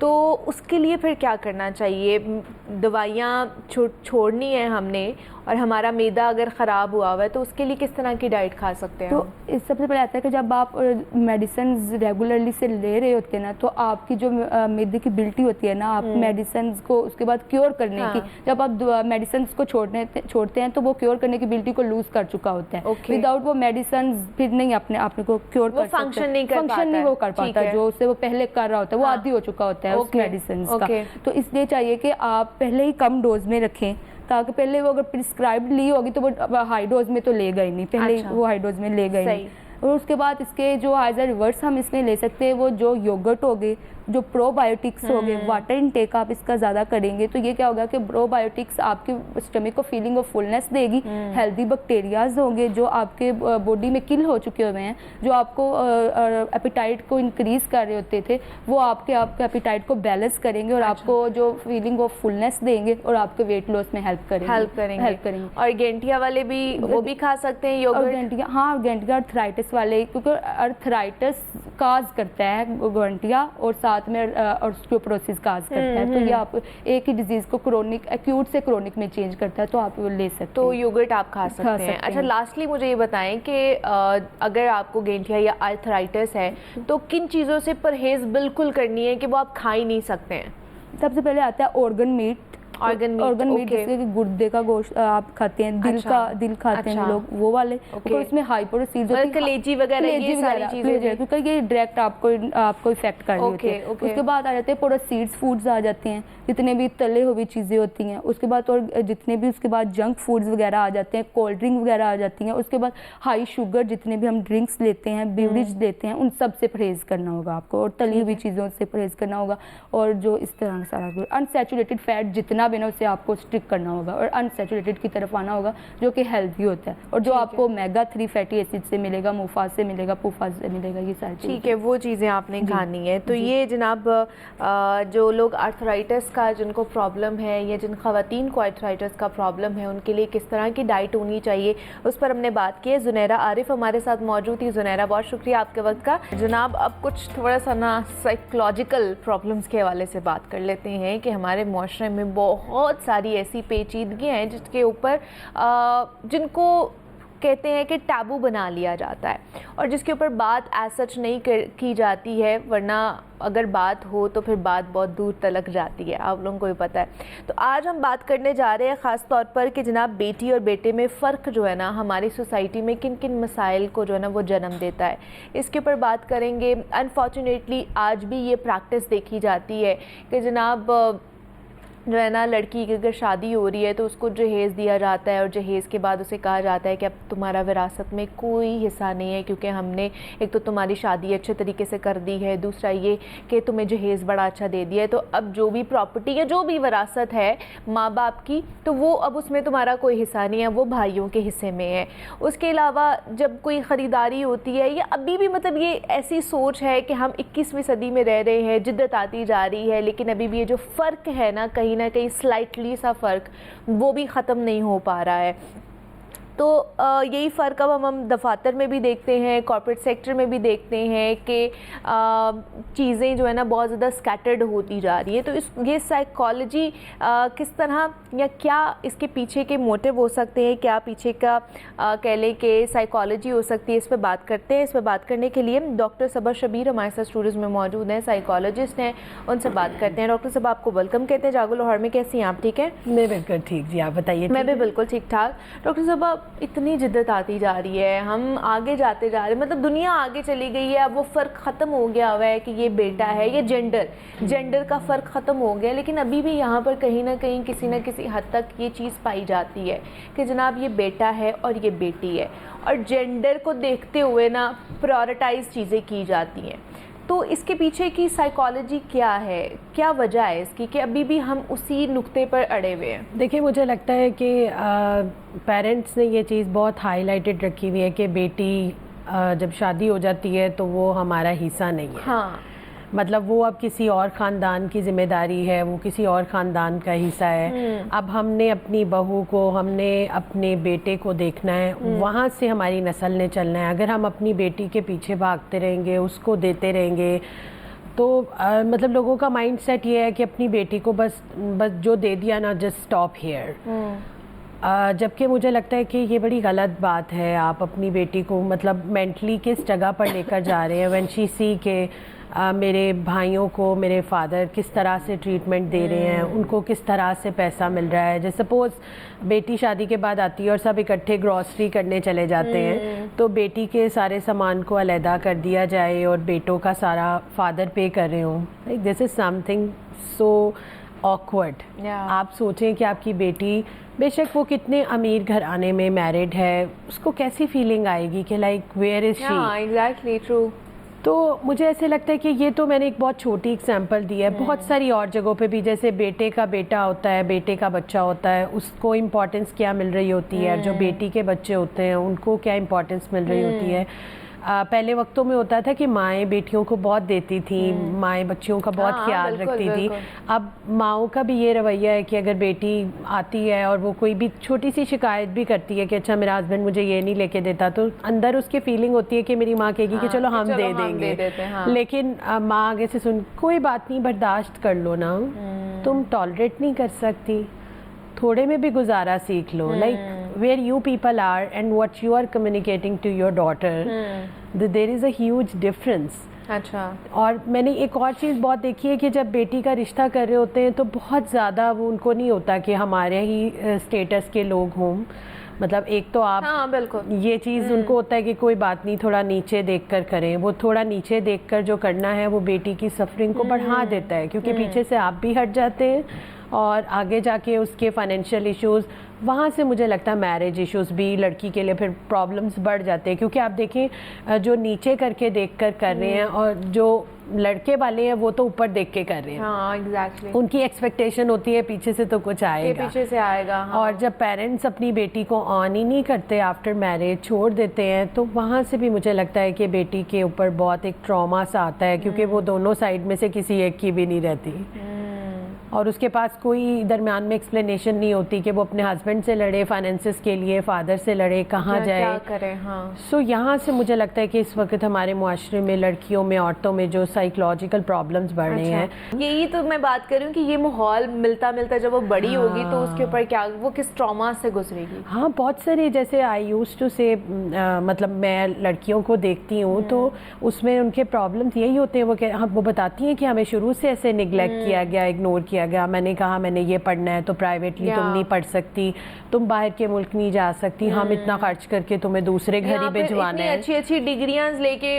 تو اس کے لیے پھر کیا کرنا چاہیے؟ دوائیاں چھوڑنی ہیں ہم نے، اور ہمارا معدہ اگر خراب ہوا ہوا ہے تو اس کے لیے کس طرح کی ڈائٹ کھا سکتے ہیں؟ تو اس سب سے پہلے آتا ہے کہ جب آپ میڈیسنز ریگولرلی سے لے رہے ہوتے ہیں نا، تو آپ کی جو معدے کی بلٹی ہوتی ہے نا، آپ میڈیسنز کو اس کے بعد کیور کرنے کی، جب آپ میڈیسنز کو چھوڑتے ہیں تو وہ کیور کرنے کی بلٹی کو لوز کر چکا ہوتا ہے. وداؤٹ وہ میڈیسنز پھر نہیں آپ کو کیور کر سکتے، فنکشن نہیں وہ کر پاتا جو اسے وہ پہلے کر رہا ہوتا ہے، وہ عادی ہو چکا ہوتا ہے اس میڈیسنز کا. تو اس لیے چاہیے کہ آپ پہلے ہی کم ڈوز میں رکھیں، تاکہ پہلے وہ اگر پرسکرائبڈ لی ہوگی تو وہ ہائی ڈوز میں تو لے گئی نہیں، پہلے وہ ہائی ڈوز میں لے گئی نہیں. اور اس کے بعد اس کے جو ایز اے ریورس ہم اس میں لے سکتے ہیں وہ جو یوگرٹ ہو گئے، جو پرو بایوٹکس ہو گئے، واٹر انٹیک آپ اس کا زیادہ کریں گے تو یہ کیا ہوگا کہ پرو بایوٹکس آپ کے اسٹمک کو فیلنگ آف فلنس دے گی، ہیلدی بیکٹیریاز ہوں گے جو آپ کے باڈی میں کل ہو چکے ہوئے ہیں، جو آپ کو ایپیٹائٹ کو انکریز کر رہے ہوتے تھے، وہ آپ کے ایپیٹائٹ کو بیلنس کریں گے اور آپ کو جو فیلنگ آف فلنس دیں گے اور آپ کے ویٹ لاس میں ہیلپ کریں گے. اور گینٹیا والے بھی وہ بھی کھا سکتے ہیں یوگرٹ؟ ہاں، گینٹیا ارتھرائٹس والے، کیونکہ ارتھرائٹس کاز کرتا ہے گینٹیا اور ساتھ میں آسٹیوپروسس کاز کرتا ہے، تو یہ آپ ایک ہی ڈیزیز کو کرونک ایکیوٹ سے کرونک میں چینج کرتا ہے، تو آپ وہ لے سکتے ہیں. تو یوگرٹ آپ کھا سکتے ہیں. اچھا، لاسٹلی مجھے یہ بتائیں کہ اگر آپ کو گینٹیا یا آرتھرائٹس ہے تو کن چیزوں سے پرہیز بالکل کرنی ہے کہ وہ آپ کھا ہی نہیں سکتے ہیں؟ سب سے پہلے آتا ہے آرگن میٹ. جیسے کہ گردے کا گوشت آپ کھاتے ہیں، دل کھاتے ہیں لوگ، وہ والے، اس میں ہائپروسیڈ ہوتی ہے، کلیجی وغیرہ، یہ ساری چیزیں کیونکہ یہ ڈائریکٹ آپ کو افیکٹ کر رہی ہوتی ہے. اس کے بعد آ جاتے ہیں پروسیڈ فوڈز آ جاتے ہیں، جتنے بھی تلے ہوئی چیزیں ہوتی ہیں. اس کے بعد اور جتنے بھی اس کے بعد جنک فوڈز وغیرہ آ جاتے ہیں، کولڈ ڈرنک وغیرہ آ جاتی ہیں. اس کے بعد ہائی شوگر جتنے بھی ہم ڈرنکس لیتے ہیں، بیوریج لیتے ہیں، ان سب سے پرہیز کرنا ہوگا آپ کو، اور تلی ہوئی چیزوں سے پرہیز کرنا ہوگا. اور جو اس طرح سارا انسیچوریٹڈ فیٹ جتنا بھی نا اسے آپ کو اسٹرک کرنا ہوگا اور انسیچوریٹڈ کی طرف آنا ہوگا جو کہ ہیلتھی ہوتا ہے، اور جو آپ کو اومیگا 3 فیٹی ایسڈ سے ملے گا، موفاز سے ملے گا، پوفاز سے ملے گا، یہ ساری چیزیں. ٹھیک ہے، وہ چیزیں آپ نے کھانی ہے. تو یہ جناب جو لوگ آرتھرائٹس کا جن کو پرابلم ہے یا جن خواتین کو آرتھرائٹس کا پرابلم ہے، ان کے لیے کس طرح کی ڈائٹ ہونی چاہیے، اس پر ہم نے بات کی ہے. زنیرہ عارف ہمارے ساتھ موجود تھی. زنیرہ، بہت شکریہ آپ کے وقت کا. جناب، اب کچھ تھوڑا سا نا سائیکولوجیکل پرابلمس کے حوالے سے بات کر لیتے ہیں کہ ہمارے معاشرے میں بہت ساری ایسی پیچیدگیاں ہیں جس کے اوپر جن کو کہتے ہیں کہ ٹیبو بنا لیا جاتا ہے اور جس کے اوپر بات ایز سچ نہیں کی جاتی ہے، ورنہ اگر بات ہو تو پھر بات بہت دور تلک جاتی ہے، آپ لوگوں کو بھی پتہ ہے. تو آج ہم بات کرنے جا رہے ہیں خاص طور پر کہ جناب بیٹی اور بیٹے میں فرق جو ہے نا ہماری سوسائٹی میں کن کن مسائل کو جو ہے نا وہ جنم دیتا ہے، اس کے اوپر بات کریں گے. انفارچونیٹلی آج بھی یہ پریکٹس دیکھی جاتی ہے کہ جناب جو ہے نا لڑکی کی اگر شادی ہو رہی ہے تو اس کو جہیز دیا جاتا ہے، اور جہیز کے بعد اسے کہا جاتا ہے کہ اب تمہارا وراثت میں کوئی حصہ نہیں ہے، کیونکہ ہم نے ایک تو تمہاری شادی اچھے طریقے سے کر دی ہے، دوسرا یہ کہ تمہیں جہیز بڑا اچھا دے دیا ہے، تو اب جو بھی پراپرٹی یا جو بھی وراثت ہے ماں باپ کی، تو وہ اب اس میں تمہارا کوئی حصہ نہیں ہے، وہ بھائیوں کے حصے میں ہے. اس کے علاوہ جب کوئی خریداری ہوتی ہے، یا ابھی بھی مطلب یہ ایسی سوچ ہے کہ ہم 21ویں صدی میں رہ رہے ہیں، جدت آتی جا رہی ہے، لیکن ابھی بھی یہ جو فرق ہے نا کہیں نہ کہیں سلائٹلی سا فرق وہ بھی ختم نہیں ہو پا رہا ہے. تو یہی فرق اب ہم دفاتر میں بھی دیکھتے ہیں، کارپوریٹ سیکٹر میں بھی دیکھتے ہیں کہ چیزیں جو ہے نا بہت زیادہ سکیٹرڈ ہوتی جا رہی ہے. تو یہ سائیکالوجی کس طرح یا کیا اس کے پیچھے کے موٹیو ہو سکتے ہیں، کیا پیچھے کا کہہ لیں کہ سائیکالوجی ہو سکتی ہے، اس پہ بات کرتے ہیں. اس پہ بات کرنے کے لیے ڈاکٹر صبا شبیر ہمارے ساتھ اسٹوڈیوز میں موجود ہیں، سائیکالوجسٹ ہیں، ان سے بات کرتے ہیں. ڈاکٹر صبا، آپ کو ویلکم کہتے ہیں جاگو لاہور میں. کیسی ہیں آپ؟ ٹھیک ہے؟ میں بالکل ٹھیک. جی آپ بتائیے. میں بھی بالکل ٹھیک ٹھاک. ڈاکٹر صبا، اتنی جدت آتی جا رہی ہے، ہم آگے جاتے جا رہے ہیں، مطلب دنیا آگے چلی گئی ہے، اب وہ فرق ختم ہو گیا ہوا ہے کہ یہ بیٹا ہے، یہ جینڈر کا فرق ختم ہو گیا. لیکن ابھی بھی یہاں پر کہیں نہ کہیں کسی نہ کسی حد تک یہ چیز پائی جاتی ہے کہ جناب یہ بیٹا ہے اور یہ بیٹی ہے، اور جینڈر کو دیکھتے ہوئے نا پرائورٹائز چیزیں کی جاتی ہیں. تو اس کے پیچھے کی سائیکالوجی کیا ہے، کیا وجہ ہے اس کی کہ ابھی بھی ہم اسی نقطے پر اڑے ہوئے ہیں؟ دیکھیں، مجھے لگتا ہے کہ پیرنٹس نے یہ چیز بہت ہائی لائٹڈ رکھی ہوئی ہے کہ بیٹی جب شادی ہو جاتی ہے تو وہ ہمارا حصہ نہیں ہے. ہاں، مطلب وہ اب کسی اور خاندان کی ذمہ داری ہے، وہ کسی اور خاندان کا حصہ ہے. اب ہم نے اپنی بہو کو، ہم نے اپنے بیٹے کو دیکھنا ہے، وہاں سے ہماری نسل نے چلنا ہے. اگر ہم اپنی بیٹی کے پیچھے بھاگتے رہیں گے، اس کو دیتے رہیں گے، تو مطلب لوگوں کا مائنڈ سیٹ یہ ہے کہ اپنی بیٹی کو بس جو دے دیا نا جسٹ اسٹاپ ہیئر، جبکہ مجھے لگتا ہے کہ یہ بڑی غلط بات ہے. آپ اپنی بیٹی کو مطلب مینٹلی کس جگہ پر لے کر جا رہے ہیں. وین شی سی کہ میرے بھائیوں کو میرے فادر کس طرح سے ٹریٹمنٹ دے رہے ہیں، ان کو کس طرح سے پیسہ مل رہا ہے. جیسے سپوز بیٹی شادی کے بعد آتی ہے اور سب اکٹھے گروسری کرنے چلے جاتے ہیں، تو بیٹی کے سارے سامان کو علیحدہ کر دیا جائے اور بیٹوں کا سارا فادر پے کر رہے ہوں. دس از سم تھنگ سو آکورڈ. آپ سوچیں کہ آپ کی بیٹی بے شک وہ کتنے امیر گھرانے میں میرڈ ہے، اس کو کیسی فیلنگ آئے گی کہ like where is she. Exactly true. تو مجھے ایسے لگتا ہے کہ یہ تو میں نے ایک بہت چھوٹی اگزامپل دی ہے. بہت ساری اور جگہوں پہ بھی، جیسے بیٹے کا بیٹا ہوتا ہے، بیٹے کا بچہ ہوتا ہے، اس کو امپورٹنس کیا مل رہی ہوتی ہے، جو بیٹی کے بچے ہوتے ہیں ان کو کیا امپورٹنس مل رہی ہوتی ہے. پہلے وقتوں میں ہوتا تھا کہ مائیں بیٹیوں کو بہت دیتی تھیں، مائیں بچیوں کا بہت خیال رکھتی تھی. اب ماؤں کا بھی یہ رویہ ہے کہ اگر بیٹی آتی ہے اور وہ کوئی بھی چھوٹی سی شکایت بھی کرتی ہے کہ اچھا میرا ہسبینڈ مجھے یہ نہیں لے کے دیتا، تو اندر اس کی فیلنگ ہوتی ہے کہ میری ماں کہے گی کہ چلو ہم دے دیں گے. لیکن ماں آگے سے سن کوئی بات نہیں، برداشت کر لو نا، تم ٹالریٹ نہیں کر سکتی، تھوڑے میں بھی گزارا سیکھ لو. Like where you people are and what you are communicating to your daughter, there is a huge difference. اچھا. اور میں نے ایک اور چیز بہت دیکھی ہے کہ جب بیٹی کا رشتہ کر رہے ہوتے ہیں تو بہت زیادہ وہ ان کو نہیں ہوتا کہ ہمارے ہی اسٹیٹس کے لوگ ہوں. مطلب ایک تو آپ بالکل یہ چیز ان کو ہوتا ہے کہ کوئی بات نہیں، تھوڑا نیچے دیکھ کر کریں. وہ تھوڑا نیچے دیکھ کر جو کرنا ہے وہ بیٹی کی سفرنگ کو بڑھا دیتا ہے، کیونکہ پیچھے سے آپ بھی ہٹ جاتے ہیں اور آگے جا کے اس کے فائنینشیل ایشوز، وہاں سے مجھے لگتا ہے میرج ایشوز بھی لڑکی کے لیے پھر پرابلمس بڑھ جاتے ہیں. کیونکہ آپ دیکھیں جو نیچے کر کے دیکھ کر کر رہے ہیں اور جو لڑکے والے ہیں وہ تو اوپر دیکھ کے کر رہے ہیں. ایگزیکٹلی. ان کی ایکسپیکٹیشن ہوتی ہے پیچھے سے تو کچھ آئے گا، پیچھے سے آئے گا. اور جب پیرنٹس اپنی بیٹی کو آن ہی نہیں کرتے آفٹر میرج، چھوڑ دیتے ہیں، تو وہاں سے بھی مجھے لگتا ہے کہ بیٹی کے اوپر بہت ایک ٹراما سا آتا ہے، کیونکہ وہ دونوں سائڈ میں سے کسی ایک کی بھی نہیں رہتی. اور اس کے پاس کوئی درمیان میں ایکسپلینیشن نہیں ہوتی کہ وہ اپنے ہسبینڈ سے لڑے فائنینسز کے لیے، فادر سے لڑے، کہاں جائے، کیا کرے. سو یہاں سے مجھے لگتا ہے کہ اس وقت ہمارے معاشرے میں لڑکیوں میں، عورتوں میں جو سائیکولوجیکل پرابلمس بڑھ رہے ہیں. یہی تو میں بات کر رہی ہوں کہ یہ ماحول ملتا جب وہ بڑی ہوگی تو اس کے اوپر کیا، وہ کس ٹراما سے گزرے گی. ہاں بہت سارے، جیسے آئی یوز ٹو سے مطلب میں لڑکیوں کو دیکھتی ہوں تو اس میں ان کے پرابلمس یہی ہوتے ہیں. وہ بتاتی ہیں کہ ہمیں شروع سے ایسے نگلیکٹ کیا گیا، اگنور کیا گیا. میں نے کہا میں نے یہ پڑھنا ہے تو پرائیویٹلی تم نہیں پڑھ سکتی، تم باہر کے ملک نہیں جا سکتی، ہم اتنا خرچ کر کے تمہیں دوسرے گھر ہی بھجوانا ہے. اچھی اچھی ڈگریاں لے کے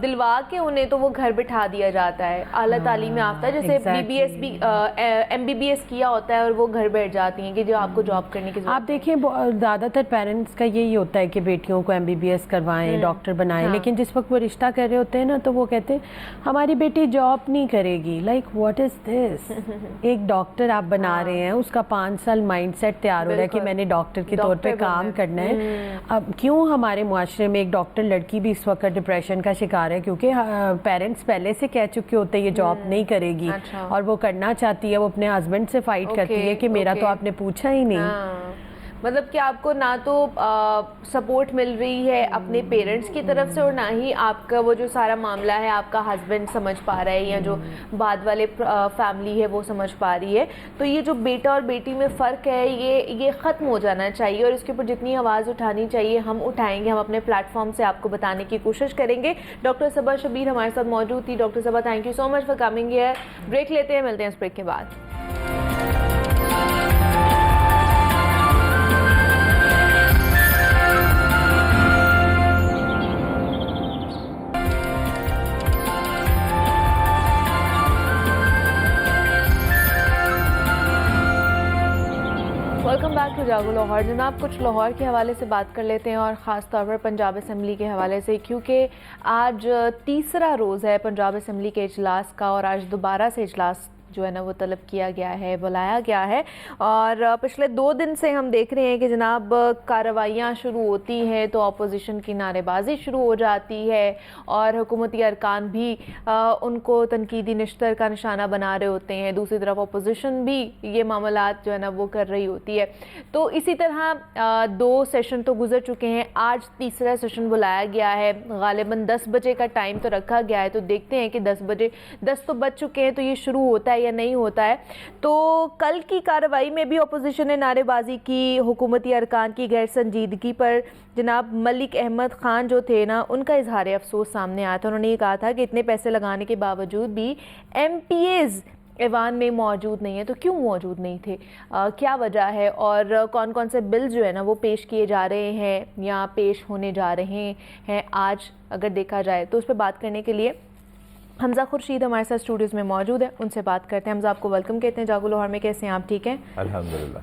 دلوا کے انہیں تو وہ گھر بٹھا دیا جاتا ہے. اعلیٰ تعلیم یافتہ جیسے ایم بی بی ایس کیا ہوتا ہے اور وہ گھر بیٹھ جاتی ہیں کہ جو آپ کو جاب کرنے کی ضرورت. آپ دیکھیں زیادہ تر پیرنٹس کا یہی ہوتا ہے کہ بیٹیوں کو ایم بی بی ایس کروائیں، ڈاکٹر بنائیں، لیکن جس وقت وہ رشتہ کر رہے ہوتے ہیں نا تو وہ کہتے ہیں ہماری بیٹی جاب نہیں کرے گی. لائک واٹ از دس؟ ایک ڈاکٹر آپ بنا رہے ہیں، اس کا 5 سال مائنڈ سیٹ تیار ہو رہا ہے کہ میں نے ڈاکٹر کے طور پہ کام کرنا ہے. اب کیوں ہمارے معاشرے میں ایک ڈاکٹر لڑکی بھی اس وقت ڈپریشن کا شکار ہے؟ کیونکہ پیرنٹس پہلے سے کہہ چکے ہوتے ہیں یہ جاب نہیں کرے گی، اور وہ کرنا چاہتی ہے، وہ اپنے ہسبینڈ سے فائٹ کرتی ہے کہ میرا تو آپ نے پوچھا ہی نہیں. مطلب کہ آپ کو نہ تو سپورٹ مل رہی ہے اپنے پیرنٹس کی طرف سے، اور نہ ہی آپ کا وہ جو سارا معاملہ ہے آپ کا ہسبینڈ سمجھ پا رہا ہے یا جو بعد والے فیملی ہے وہ سمجھ پا رہی ہے. تو یہ جو بیٹا اور بیٹی میں فرق ہے یہ ختم ہو جانا چاہیے، اور اس کے اوپر جتنی آواز اٹھانی چاہیے ہم اٹھائیں گے. ہم اپنے پلیٹ فارم سے آپ کو بتانے کی کوشش کریں گے. ڈاکٹر صبا شبیر ہمارے ساتھ موجود تھی. Doctor Saba thank you so much for coming here. Break لیتے ہیں، ملتے ہیں اس بریک کے بعد. Welcome back to Jago Lahore. جناب کچھ لاہور کے حوالے سے بات کر لیتے ہیں، اور خاص طور پر پنجاب اسمبلی کے حوالے سے، کیونکہ آج تیسرا روز ہے پنجاب اسمبلی کے اجلاس کا، اور آج دوبارہ سے اجلاس جو ہے نا وہ طلب کیا گیا ہے, بلایا گیا ہے. اور پچھلے 2 دن سے ہم دیکھ رہے ہیں کہ جناب کارروائیاں شروع ہوتی ہیں تو اپوزیشن کی نعرے بازی شروع ہو جاتی ہے اور حکومتی ارکان بھی ان کو تنقیدی نشتر کا نشانہ بنا رہے ہوتے ہیں, دوسری طرف اپوزیشن بھی یہ معاملات جو ہے نا وہ کر رہی ہوتی ہے. تو اسی طرح 2 سیشن تو گزر چکے ہیں, آج تیسرا سیشن بلایا گیا ہے. غالباً 10 بجے کا ٹائم تو رکھا گیا ہے, تو دیکھتے ہیں کہ 10 تو بج چکے ہیں تو یہ شروع ہوتا ہے یا نہیں ہوتا ہے. تو کل کی کارروائی میں بھی اپوزیشن نے نعرے بازی کی حکومتی ارکان کی غیر سنجیدگی پر. جناب ملک احمد خان جو تھے نا, ان کا اظہار افسوس سامنے آیا تھا. انہوں نے یہ کہا تھا کہ اتنے پیسے لگانے کے باوجود بھی ایم پی ایز ایوان میں موجود نہیں ہے. تو کیوں موجود نہیں تھے, کیا وجہ ہے, اور کون کون سے بل جو ہے نا وہ پیش کیے جا رہے ہیں یا پیش ہونے جا رہے ہیں آج اگر دیکھا جائے. تو اس پہ بات کرنے کے لیے حمزہ خورشید ہمارے ساتھ اسٹوڈیوز میں موجود ہے, ان سے بات کرتے ہیں. حمزہ آپ کو ویلکم کہتے ہیں جاگو لاہور میں, کیسے ہیں آپ, ٹھیک ہیں؟ الحمدللہ.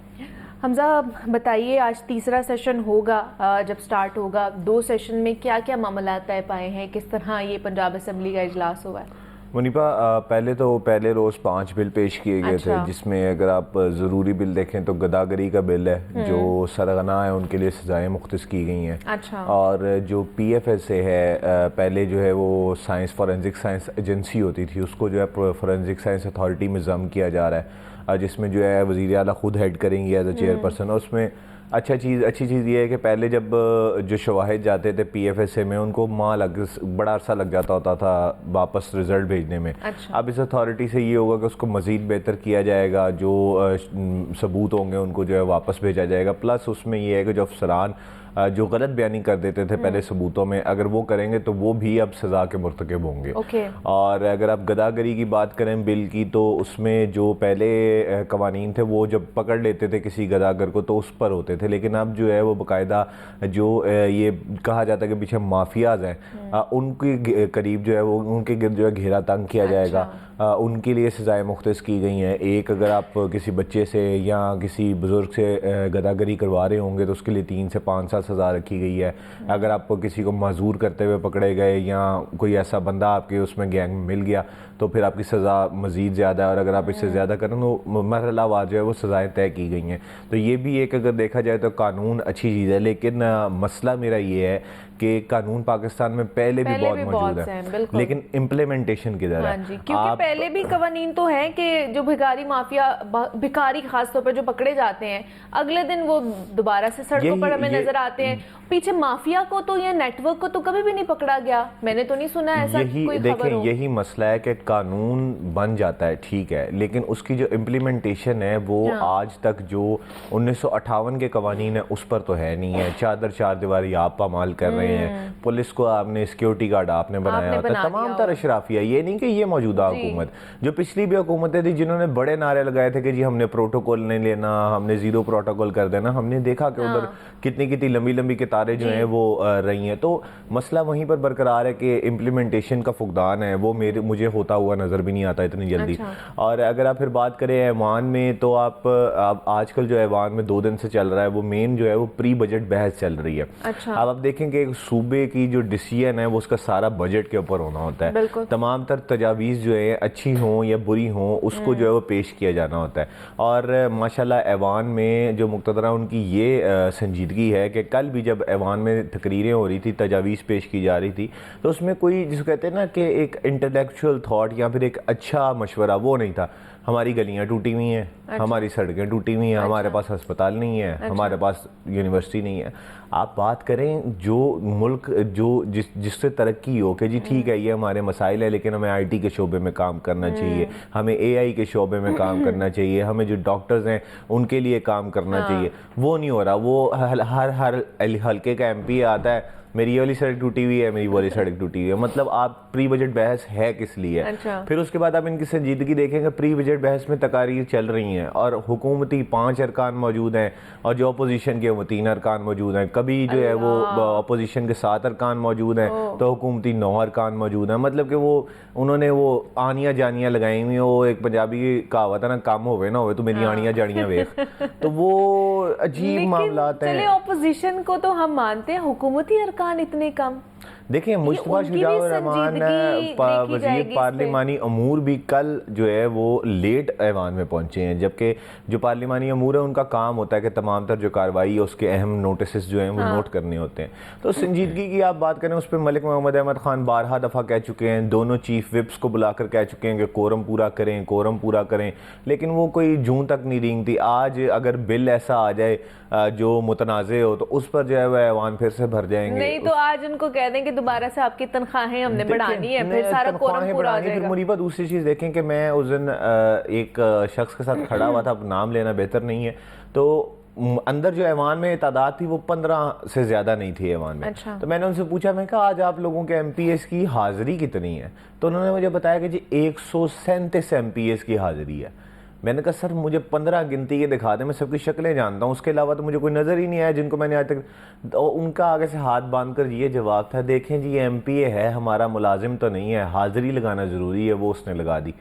حمزہ بتائیے, آج تیسرا سیشن ہوگا, جب سٹارٹ ہوگا 2 سیشن میں کیا کیا معاملات طے پائے ہیں, کس طرح یہ پنجاب اسمبلی کا اجلاس ہوا ہے؟ منیپا, پہلے روز 5 بل پیش کیے گئے تھے, جس میں اگر آپ ضروری بل دیکھیں تو گداگری کا بل ہے جو سرغنہ ہے ان کے لیے سزائیں مختص کی گئی ہیں. اور جو پی ایف ایس اے ہے, پہلے جو ہے وہ سائنس فورینزک سائنس ایجنسی ہوتی تھی, اس کو جو ہے فورینزک سائنس اتھارٹی میں ضم کیا جا رہا ہے, جس میں جو ہے وزیر اعلیٰ خود ہیڈ کریں گے ایز اے چیئر پرسن. اور اس میں اچھی چیز یہ ہے کہ پہلے جب جو شواہد جاتے تھے پی ایف ایس اے میں, ان کو بڑا عرصہ لگ جاتا ہوتا تھا واپس رزلٹ بھیجنے میں. اب اس اتھارٹی سے یہ ہوگا کہ اس کو مزید بہتر کیا جائے گا, جو ثبوت ہوں گے ان کو جو ہے واپس بھیجا جائے گا. پلس اس میں یہ ہے کہ جو افسران جو غلط بیانی کر دیتے تھے پہلے ثبوتوں میں, اگر وہ کریں گے تو وہ بھی اب سزا کے مرتکب ہوں گے. اور اگر آپ گداگری کی بات کریں بل کی, تو اس میں جو پہلے قوانین تھے وہ جب پکڑ لیتے تھے کسی گداگر کو تو اس پر ہوتے تھے, لیکن اب جو ہے وہ باقاعدہ جو یہ کہا جاتا ہے کہ پیچھے مافیاز ہیں ان کے قریب جو ہے وہ ان کے گرد جو ہے گھیرا تنگ کیا جائے گا, ان کے لیے سزائیں مختص کی گئی ہیں. ایک, اگر آپ کسی بچے سے یا کسی بزرگ سے گداگری کروا رہے ہوں گے تو اس کے لیے 3 سے 5 سال سزا رکھی گئی ہے. اگر آپ کسی کو معذور کرتے ہوئے پکڑے گئے یا کوئی ایسا بندہ آپ کے اس میں گینگ میں مل گیا تو پھر آپ کی سزا مزید زیادہ ہے, اور اگر آپ اس سے زیادہ کریں تو مرحلہ وار جو ہے وہ سزائیں طے کی گئی ہیں. تو یہ بھی ایک اگر دیکھا جائے تو قانون اچھی چیز ہے, لیکن مسئلہ میرا یہ ہے کہ قانون پاکستان میں پہلے بھی بہت موجود ہے, لیکن امپلیمنٹیشن کی طرح کیونکہ پہلے بھی قوانین تو ہیں کہ جو بھکاری خاص طور پر جو پکڑے جاتے ہیں اگلے دن وہ دوبارہ سے سڑکوں پر ہمیں نظر آتے ہیں. پیچھے مافیا کو تو یا نیٹ ورک کو تو کبھی بھی نہیں پکڑا گیا, میں نے تو نہیں سنا ایسا کوئی خبر ہو. یہی مسئلہ ہے کہ قانون بن جاتا ہے ٹھیک ہے, لیکن اس کی جو امپلیمنٹیشن ہے وہ آج تک جو 1958 کے قوانین ہیں اس پر تو ہے نہیں ہے. چار دیواری آپ پامال کر رہے ہیں, پولیس کو آپ نے سیکیورٹی گارڈ آپ نے بنایا ہوتا ہے, تمام تر اشرافیہ. یہ نہیں کہ یہ موجودہ حکومت, جو پچھلی بھی حکومتیں تھی جنہوں نے بڑے نعرے لگائے تھے کہ جی ہم نے پروٹوکول نہیں لینا, ہم نے زیرو پروٹوکول کر دینا, ہم نے دیکھا کہ ادھر کتنی لمبی قطاریں جو ہیں وہ رہی ہیں. تو مسئلہ وہیں پر برقرار ہے کہ امپلیمنٹیشن کا فقدان ہے, وہ مجھے ہوتا ہوا نظر بھی نہیں آتا اتنی جلدی. اور اگر آپ پھر بات کریں ایوان میں, تو آپ آج کل جو ایوان میں 2 دن سے چل رہا ہے وہ مین جو ہے وہ پری بجٹ بحث چل رہی ہے. اب آپ دیکھیں کہ صوبے کی جو ڈیسیژن ہے وہ اس کا سارا بجٹ کے اوپر ہونا ہوتا ہے. تمام تر تجاویز جو ہیں اچھی ہوں یا بری ہوں اس کو جو ہے وہ پیش کیا جانا ہوتا ہے. اور ماشاءاللہ ایوان میں جو مقتدرہ ان کی یہ سنجیدگی ہے کہ کل بھی جب ایوان میں تقریریں ہو رہی تھی, تجاویز پیش کی جا رہی تھی, تو اس میں کوئی جس کو کہتے ہیں نا کہ ایک انٹلیکچوئل تھاٹ یا پھر ایک اچھا مشورہ وہ نہیں تھا. ہماری گلیاں ٹوٹی ہوئی ہیں, ہماری سڑکیں ٹوٹی ہوئی ہیں, ہمارے پاس ہسپتال نہیں ہے, ہمارے پاس یونیورسٹی نہیں ہے. آپ بات کریں جو ملک جو جس سے ترقی ہو کہ جی ٹھیک ہے یہ ہمارے مسائل ہے, لیکن ہمیں آئی ٹی کے شعبے میں کام کرنا چاہیے, ہمیں اے آئی کے شعبے میں کام کرنا چاہیے, ہمیں جو ڈاکٹرز ہیں ان کے لیے کام کرنا چاہیے. وہ نہیں ہو رہا. وہ ہر حلقے کا ایم پی آتا ہے, میری یہ والی سڑک ٹوٹی ہوئی ہے, میری والی سڑک ٹوٹی ہوئی ہے. مطلب آپ پری بجٹ بحث ہے کس لیے؟ پھر اس کے بعد آپ ان کی سنجیدگی دیکھیں کہ پری بجٹ بحث میں تقاریر چل رہی ہیں اور حکومتی 5 ارکان موجود ہیں اور جو اپوزیشن کے وہ 3 ارکان موجود ہیں. کبھی جو ہے وہ اپوزیشن کے 7 ارکان موجود ہیں تو حکومتی 9 ارکان موجود ہیں. مطلب کہ وہ انہوں نے وہ آنیاں جانیاں لگائی ہوئی ہیں. وہ ایک پنجابی کی کہاوت ہے نا, کام ہوئے نہ ہوئے تو میری آنیاں جانیاں ویخ. تو وہ عجیب معاملات ہیں. چلے اپوزیشن کو تو ہم مانتے ہیں, حکومتی ارکان اتنے کم, دیکھیں مشتبہ ان کی بھی شجاع الرحمان سنجیدگی دیکھی وزیر جائے گی اس پہ۔ پارلیمانی امور بھی کل جو ہے وہ لیٹ ایوان میں پہنچے ہیں، جبکہ جو پارلیمانی امور ہے ان کا کام ہوتا ہے کہ تمام تر جو کارروائی اس کے اہم نوٹسز جو ہیں وہ نوٹ کرنے ہوتے ہیں۔ تو سنجیدگی کی آپ بات کریں، اس پہ ملک محمد احمد خان بارہا دفعہ کہہ چکے ہیں، دونوں چیف وپس کو بلا کر کہہ چکے ہیں کہ کورم پورا کریں، لیکن وہ کوئی جون تک نہیں رینگتی۔ آج اگر بل ایسا آ جائے جو متنازع ہو تو اس پر جو ہے وہ ایوان پھر سے بھر جائیں گے۔ نہیں تو آج ان کو کہہ دیں کہ دوبارہ سے آپ کی تنخواہیں ہم نے بڑھانی ہے، پھر سارا کورم پورا ہو جائے پھر گا۔ منیبہ دوسری چیز دیکھیں کہ میں اس دن ایک شخص کے ساتھ کھڑا ہوا تھا، اب نام لینا بہتر نہیں ہے، تو اندر جو ایوان میں تعداد تھی وہ 15 سے زیادہ نہیں تھی ایوان میں۔ تو میں نے ان سے پوچھا، میں کہا آج آپ لوگوں کے ایم پی ایس کی حاضری کتنی ہے؟ تو انہوں نے مجھے بتایا کہ جی 137 ایم پی ایس کی حاضری ہے۔ میں نے کہا سر مجھے 15 گنتی کے دکھا دیں، میں سب کی شکلیں جانتا ہوں، اس کے علاوہ تو مجھے کوئی نظر ہی نہیں آیا جن کو میں نے آج تک۔ ان کا آگے سے ہاتھ باندھ کر یہ جواب تھا، دیکھیں جی ایم پی اے ہے، ہمارا ملازم تو نہیں ہے، حاضری لگانا ضروری ہے، وہ اس نے لگا دی۔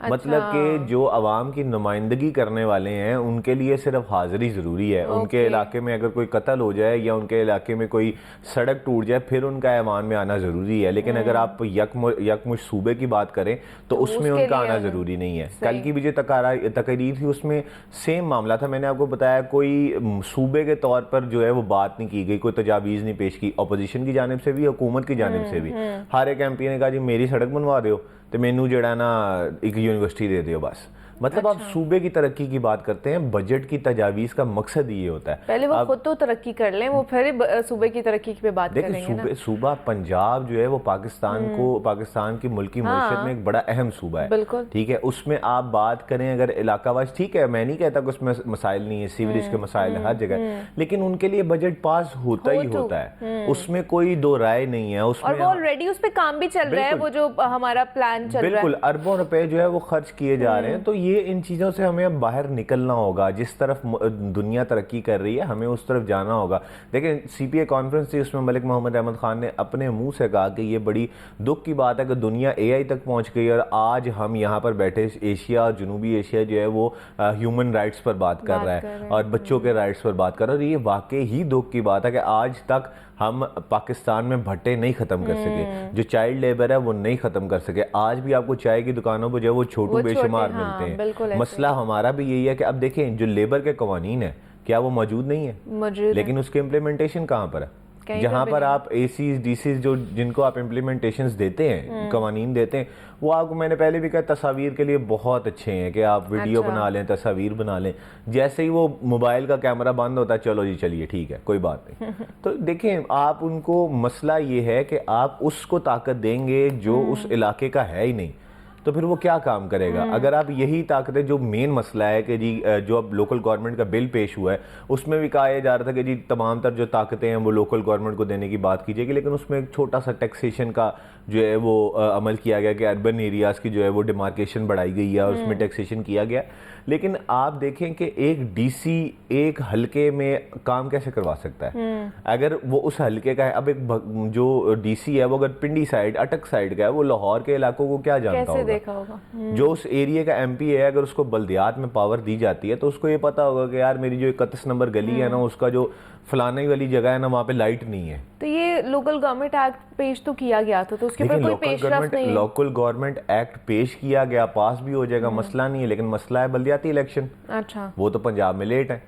مطلب کہ جو عوام کی نمائندگی کرنے والے ہیں ان کے لیے صرف حاضری ضروری ہے۔ ان کے علاقے میں اگر کوئی قتل ہو جائے یا ان کے علاقے میں کوئی سڑک ٹوٹ جائے پھر ان کا ایوان میں آنا ضروری ہے، لیکن اگر آپ یکمشت صوبے کی بات کریں تو اس میں ان کا آنا ضروری نہیں ہے۔ کل کی بھی جو تقریر تھی اس میں سیم معاملہ تھا، میں نے آپ کو بتایا کوئی صوبے کے طور پر جو ہے وہ بات نہیں کی گئی، کوئی تجاویز نہیں پیش کی، اپوزیشن کی جانب سے بھی حکومت کی جانب سے بھی۔ ہر ایک ایم پی نے کہا جی میری سڑک بنوا دیو تو مینو جڑا نا ایک یونیورسٹی دے دیو بس۔ مطلب آپ صوبے کی ترقی کی بات کرتے ہیں، بجٹ کی تجاویز کا مقصد یہ ہوتا ہے پہلے وہ خود تو ترقی کر لیں، وہ پھر صوبے کی ترقی پہ بات کریں گے نا۔ دیکھیں صوبہ پنجاب جو ہے وہ پاکستان کی ملکی معیشت میں ایک بڑا اہم صوبہ ہے، بالکل ٹھیک ہے۔ اس میں آپ بات کریں اگر علاقہ وائز، ٹھیک ہے میں نہیں کہتا کہ اس میں مسائل نہیں ہے، سیوریج کے مسائل ہر جگہ، لیکن ان کے لیے بجٹ پاس ہوتا ہی ہوتا ہے، اس میں کوئی دو رائے نہیں ہے۔ اس اور وہ آلریڈی اس پہ کام بھی چل رہا ہے، وہ جو ہمارا پلان چل رہا ہے، بالکل اربوں روپے جو ہے وہ خرچ کیے جا رہے ہیں۔ تو یہ ان چیزوں سے ہمیں اب باہر نکلنا ہوگا، جس طرف دنیا ترقی کر رہی ہے ہمیں اس طرف جانا ہوگا۔ دیکھیں سی پی اے کانفرنس تھی، اس میں ملک محمد احمد خان نے اپنے منہ سے کہا کہ یہ بڑی دکھ کی بات ہے کہ دنیا اے آئی تک پہنچ گئی اور آج ہم یہاں پر بیٹھے ایشیا اور جنوبی ایشیا جو ہے وہ ہیومن رائٹس پر بات کر رہا ہے اور بچوں کے رائٹس پر بات کر رہا ہے، اور یہ واقعی ہی دکھ کی بات ہے کہ آج تک ہم پاکستان میں بھٹے نہیں ختم کر سکے، جو چائلڈ لیبر ہے وہ نہیں ختم کر سکے۔ آج بھی آپ کو چائے کی دکانوں پہ جو ہے وہ چھوٹو بے شمار ملتے ہیں۔ مسئلہ ہمارا بھی یہی ہے کہ اب دیکھیں جو لیبر کے قوانین ہیں کیا وہ موجود نہیں ہے، لیکن اس کے امپلیمنٹیشن کہاں پر ہے؟ جہاں پر آپ اے سیز ڈی سیز جو جن کو آپ امپلیمنٹیشنز دیتے ہیں، قوانین دیتے ہیں، وہ آپ کو میں نے پہلے بھی کہا تصاویر کے لیے بہت اچھے ہیں کہ آپ ویڈیو بنا لیں، تصاویر بنا لیں، جیسے ہی وہ موبائل کا کیمرہ بند ہوتا ہے چلو جی چلیے ٹھیک ہے کوئی بات نہیں۔ تو دیکھیں آپ ان کو مسئلہ یہ ہے کہ آپ اس کو طاقت دیں گے جو اس علاقے کا ہے ہی نہیں، تو پھر وہ کیا کام کرے گا؟ اگر آپ یہی طاقتیں، جو مین مسئلہ ہے کہ جی جو اب لوکل گورنمنٹ کا بل پیش ہوا ہے اس میں بھی کہا جا رہا تھا کہ جی تمام تر جو طاقتیں ہیں وہ لوکل گورنمنٹ کو دینے کی بات کیجیے گی، لیکن اس میں ایک چھوٹا سا ٹیکسیشن کا جو ہے وہ عمل کیا گیا کہ اربن ایریاز کی جو ہے وہ ڈیمارکیشن بڑھائی گئی ہے اور اس میں ٹیکسیشن کیا گیا، لیکن آپ دیکھیں کہ ایک ڈی سی ایک حلقے میں کام کیسے کروا سکتا ہے اگر وہ اس حلقے کا ہے؟ اب ایک جو ڈی سی ہے وہ اگر پنڈی سائیڈ اٹک سائیڈ کا ہے، وہ لاہور کے علاقوں کو کیا جانتا ہوگا؟ جو اس ایریے کا ایم پی ہے اگر اس کو بلدیات میں پاور دی جاتی ہے تو اس کو یہ پتا ہوگا کہ یار میری جو 31 نمبر گلی ہے نا، اس کا جو فلانے والی جگہ ہے نا وہاں پہ لائٹ نہیں ہے۔ تو یہ لوکل گورنمنٹ ایکٹ پیش تو کیا گیا تھا، تو اس کے اوپر کوئی پیش رفت نہیں ہے۔ لوکل گورنمنٹ ایکٹ پیش کیا گیا، پاس بھی ہو جائے گا، مسئلہ نہیں ہے، لیکن مسئلہ ہے بلدیاتی الیکشن۔ اچھا، وہ تو پنجاب میں لیٹ ہے،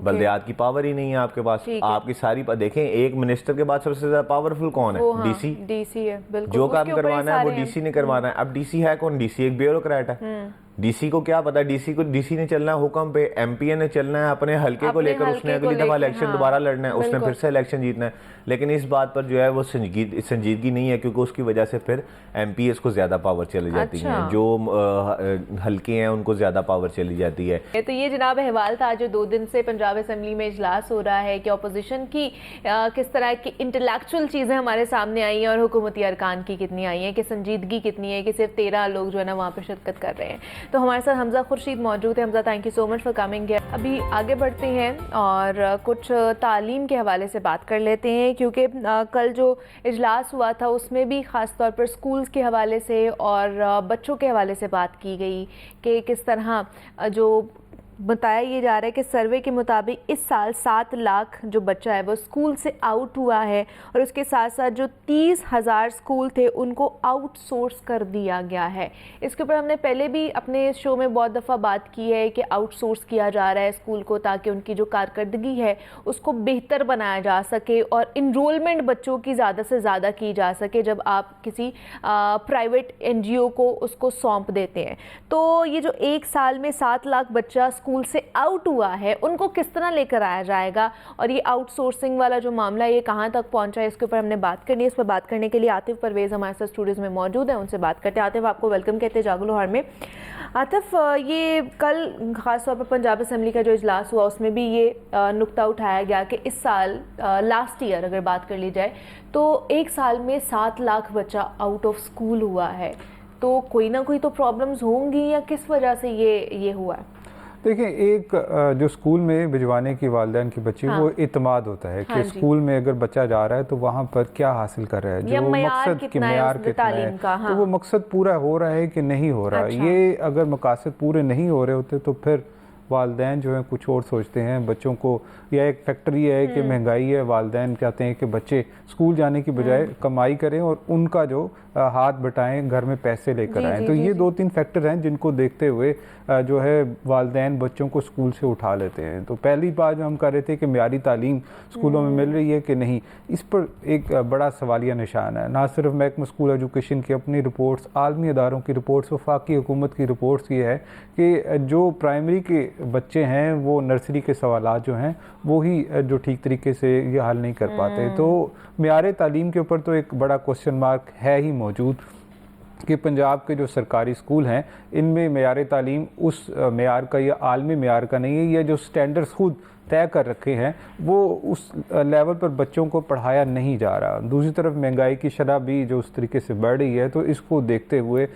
بلدیات کی پاور ہی نہیں ہے آپ کے پاس۔ آپ کی ساری دیکھیں ایک منسٹر کے بعد سب سے زیادہ پاورفل کون ہے؟ ڈی سی ہے، بالکل جو کام کروانا ہے وہ ڈی سی نے کروانا ہے۔ اب ڈی سی ہے کون؟ ڈی سی ایک بیوروکریٹ ہے، ڈی سی کو کیا پتا، ڈی سی نے چلنا ہے حکم پہ، ایم پی اے نے چلنا ہے اپنے حلقے کو لے کر، اس نے اگلی دفعہ الیکشن دوبارہ لڑنا ہے، اس نے پھر سے الیکشن جیتنا ہے، لیکن اس بات پر جو ہے وہ سنجیدگی نہیں ہے، کیونکہ اس کی وجہ سے پھر ایم پی ایس کو زیادہ پاور چلی جاتی ہیں، جو حلقے ہیں ان کو زیادہ پاور چلی جاتی ہے۔ تو یہ جناب احوال تھا جو 2 دن سے پنجاب اسمبلی میں اجلاس ہو رہا ہے کہ اپوزیشن کی کس طرح کی انٹلیکچوئل چیزیں ہمارے سامنے آئی ہیں اور حکومتی ارکان کی کتنی آئی ہیں، کہ سنجیدگی کتنی ہے، کہ صرف 13 لوگ جو ہے نا وہاں پہ شرکت کر رہے ہیں۔ تو ہمارے ساتھ حمزہ خورشید موجود ہے۔ Hamza thank you so much for coming. ابھی آگے بڑھتے ہیں اور کچھ تعلیم کے حوالے سے بات کر لیتے ہیں، کیونکہ کل جو اجلاس ہوا تھا اس میں بھی خاص طور پر سکولز کے حوالے سے اور بچوں کے حوالے سے بات کی گئی کہ کس طرح جو بتایا یہ جا رہا ہے کہ سروے کے مطابق اس سال 7 لاکھ جو بچہ ہے وہ اسکول سے آؤٹ ہوا ہے، اور اس کے ساتھ ساتھ جو 30,000 اسکول تھے ان کو آؤٹ سورس کر دیا گیا ہے۔ اس کے اوپر ہم نے پہلے بھی اپنے شو میں بہت دفعہ بات کی ہے کہ آؤٹ سورس کیا جا رہا ہے اسکول کو تاکہ ان کی جو کارکردگی ہے اس کو بہتر بنایا جا سکے اور انرولمنٹ بچوں کی زیادہ سے زیادہ کی جا سکے جب آپ کسی پرائیویٹ NGO کو اس کو سونپ دیتے ہیں۔ تو یہ جو ایک سال میں 7 لاکھ بچہ اسکول سے آؤٹ ہوا ہے ان کو کس طرح لے کر آیا جائے گا، اور یہ آؤٹ سورسنگ والا جو معاملہ یہ کہاں تک پہنچا ہے، اس کے اوپر ہم نے بات کرنی ہے۔ اس پر بات کرنے کے لیے عاطف پرویز ہمارے ساتھ اسٹوڈیوز میں موجود ہیں، ان سے بات کرتے ہیں۔ عاطف، آپ کو ویلکم کہتے ہیں جاگو لاہور میں۔ عاطف، یہ کل خاص طور پر پنجاب اسمبلی کا جو اجلاس ہوا اس میں بھی یہ نقطہ اٹھایا گیا کہ اس سال لاسٹ ایئر اگر بات کر لی جائے تو ایک سال میں 7 لاکھ بچہ آؤٹ آف اسکول ہوا ہے، تو کوئی نہ کوئی تو پرابلمز ہوں گی، یا کس وجہ سے یہ ہوا ہے؟ دیکھیں، ایک جو اسکول میں بھجوانے کی والدین کی بچی وہ اعتماد ہوتا ہے کہ اسکول میں اگر بچہ جا رہا ہے تو وہاں پر کیا حاصل کر رہا ہے، جو مقصد کی معیار کتنا ہے، تو وہ مقصد پورا ہو رہا ہے کہ نہیں ہو رہا۔ یہ اگر مقاصد پورے نہیں ہو رہے ہوتے تو پھر والدین جو ہیں کچھ اور سوچتے ہیں بچوں کو، یا ایک فیکٹر یہ ہے کہ مہنگائی ہے، والدین چاہتے ہیں کہ بچے اسکول جانے کی بجائے کمائی کریں اور ان کا جو ہاتھ بٹائیں، گھر میں پیسے لے کر آئیں۔ تو یہ 2-3 فیکٹر ہیں جن کو دیکھتے ہوئے جو ہے والدین بچوں کو اسکول سے اٹھا لیتے ہیں۔ تو پہلی بات جو ہم کر رہے تھے کہ معیاری تعلیم اسکولوں میں مل رہی ہے کہ نہیں، اس پر ایک بڑا سوالیہ نشان ہے۔ نہ صرف محکمہ اسکول ایجوکیشن کی اپنی رپورٹس، عالمی اداروں کی رپورٹس، وفاقی حکومت کی رپورٹس یہ ہے کہ جو پرائمری کے بچے ہیں وہ نرسری کے سوالات جو ہیں وہی جو ٹھیک طریقے سے یہ حل نہیں کر پاتے۔ تو معیار تعلیم کے اوپر تو ایک بڑا کوسچن مارک ہے ہی موجود کہ پنجاب کے جو سرکاری اسکول ہیں ان میں معیار تعلیم اس معیار کا یا عالمی معیار کا نہیں ہے، یا جو سٹینڈرز خود طے کر رکھے ہیں وہ اس لیول پر بچوں کو پڑھایا نہیں جا رہا۔ دوسری طرف مہنگائی کی شرح بھی جو اس طریقے سے بڑھ رہی ہے تو اس کو دیکھتے ہوئے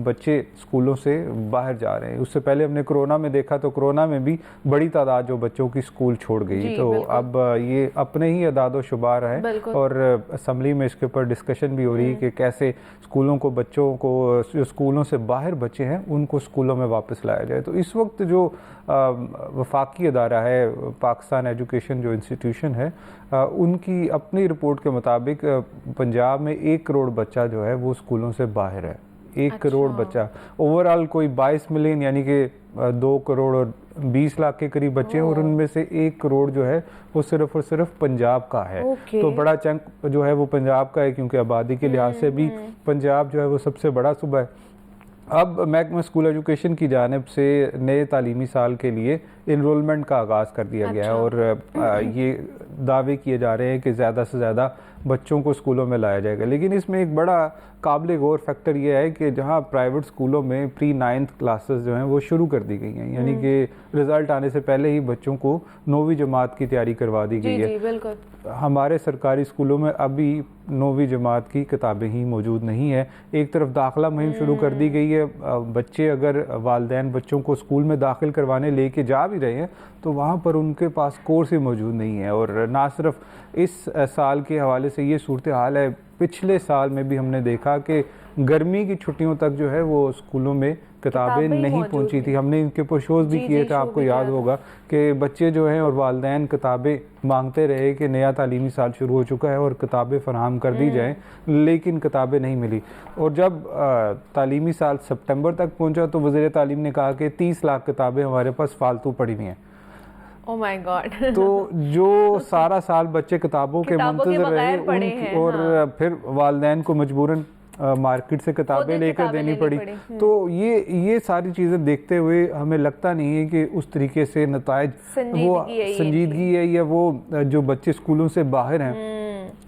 بچے اسکولوں سے باہر جا رہے ہیں۔ اس سے پہلے ہم نے کرونا میں دیکھا تو کرونا میں بھی بڑی تعداد جو بچوں کی اسکول چھوڑ گئی، تو اب یہ اپنے ہی اعداد و شمار ہیں اور اسمبلی میں اس کے اوپر ڈسکشن بھی ہو رہی ہے کہ کیسے اسکولوں کو، بچوں کو جو اسکولوں سے باہر بچے ہیں ان کو اسکولوں میں واپس لایا جائے۔ تو اس وقت جو وفاقی ادارہ ہے پاکستان ایجوکیشن جو انسٹیٹیوشن ہے، ان کی اپنی رپورٹ کے مطابق پنجاب میں 1 کروڑ بچہ جو ہے وہ اسکولوں سے باہر ہے۔ 1 کروڑ بچہ، اوورآل کوئی 22 ملین یعنی کہ 2 کروڑ اور 20 لاکھ کے قریب بچے ہیں، اور ان میں سے 1 کروڑ جو ہے وہ صرف اور صرف پنجاب کا ہے۔ تو بڑا چنک جو ہے وہ پنجاب کا ہے، کیونکہ آبادی کے لحاظ سے بھی پنجاب جو ہے وہ سب سے بڑا صوبہ ہے۔ اب محکمہ اسکول ایجوکیشن کی جانب سے نئے تعلیمی سال کے لیے انرولمنٹ کا آغاز کر دیا گیا ہے، اور یہ دعوے کیے جا رہے ہیں کہ زیادہ سے زیادہ بچوں کو اسکولوں میں لایا جائے گا۔ لیکن اس میں ایک بڑا قابل غور فیکٹر یہ ہے کہ جہاں پرائیویٹ اسکولوں میں پری 9th کلاسز جو ہیں وہ شروع کر دی گئی ہیں، یعنی کہ رزلٹ آنے سے پہلے ہی بچوں کو 9ویں جماعت کی تیاری کروا دی گئی ہے۔ ہمارے سرکاری اسکولوں میں ابھی 9ویں جماعت کی کتابیں ہی موجود نہیں ہیں۔ ایک طرف داخلہ مہم شروع کر دی گئی ہے، بچے اگر والدین بچوں کو اسکول میں داخل کروانے لے کے جا بھی رہے ہیں تو وہاں پر ان کے پاس کورس ہی موجود نہیں ہے۔ اور نہ صرف اس سال کے حوالے سے یہ صورتحال ہے، پچھلے سال میں بھی ہم نے دیکھا کہ گرمی کی چھٹیوں تک جو ہے وہ اسکولوں میں کتابیں نہیں پہنچی تھی۔ ہم نے ان کے اوپر شوز بھی کیے تھے، آپ کو یاد ہوگا کہ بچے جو ہیں اور والدین کتابیں مانگتے رہے کہ نیا تعلیمی سال شروع ہو چکا ہے اور کتابیں فراہم کر دی جائیں، لیکن کتابیں نہیں ملی۔ اور جب تعلیمی سال سپٹمبر تک پہنچا تو وزیر تعلیم نے کہا کہ 30 لاکھ کتابیں ہمارے پاس فالتو پڑی ہوئی ہیں۔ Oh my God. تو جو سارا سال بچے کتابوں کے منتظر رہے اور پھر والدین کو مجبوراً مارکیٹ سے کتابیں لے کر دینی پڑی، تو یہ ساری چیزیں دیکھتے ہوئے ہمیں لگتا نہیں ہے کہ اس طریقے سے نتائج وہ سنجیدگی ہے، یا وہ جو بچے اسکولوں سے باہر ہیں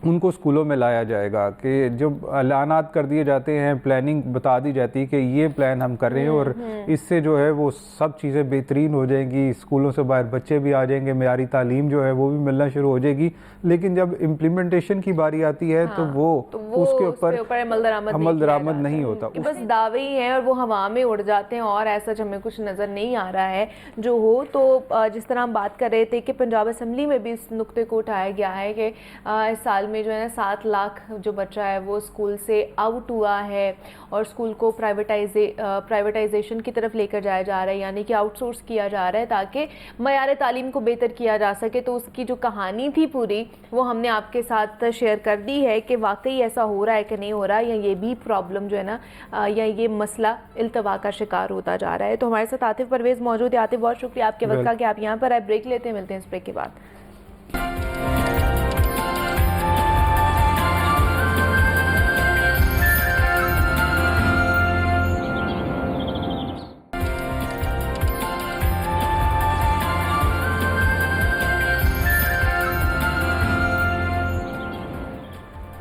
ان کو اسکولوں میں لایا جائے گا۔ کہ جب اعلانات کر دیے جاتے ہیں، پلاننگ بتا دی جاتی ہے کہ یہ پلان ہم کر رہے ہیں اور اس سے جو ہے وہ سب چیزیں بہترین ہو جائیں گی، اسکولوں سے باہر بچے بھی آ جائیں گے، معیاری تعلیم جو ہے وہ بھی ملنا شروع ہو جائے گی، لیکن جب امپلیمنٹیشن کی باری آتی ہے تو وہ اس کے اوپر عمل درآمد نہیں ہوتا، بس دعوے ہی ہیں اور وہ ہوا میں اڑ جاتے ہیں اور ایسا ہمیں کچھ نظر نہیں آ رہا ہے جو ہو۔ تو جس طرح ہم بات کر رہے تھے کہ پنجاب اسمبلی میں بھی اس نقطے کو اٹھایا گیا ہے کہ اس سال میں جو ہے نا 7 لاکھ جو بچہ ہے وہ اسکول سے آؤٹ ہوا ہے اور اسکول کو پرائیویٹائزیشن کی طرف لے کر جایا جا رہا ہے، یعنی کہ آؤٹ سورس کیا جا رہا ہے تاکہ معیار تعلیم کو بہتر کیا جا سکے. تو اس کی جو کہانی تھی پوری وہ ہم نے آپ کے ساتھ شیئر کر دی ہے کہ واقعی ایسا ہو رہا ہے کہ نہیں ہو رہا، یا یہ بھی پرابلم جو ہے نا یا یہ مسئلہ التوا کا شکار ہوتا جا رہا ہے. تو ہمارے ساتھ عاطف پرویز موجود ہے. عاطف بہت شکریہ آپ کے وقت کا کہ آپ یہاں پر آئے. بریک لیتے ہیں، ملتے ہیں اس بریک کے بعد.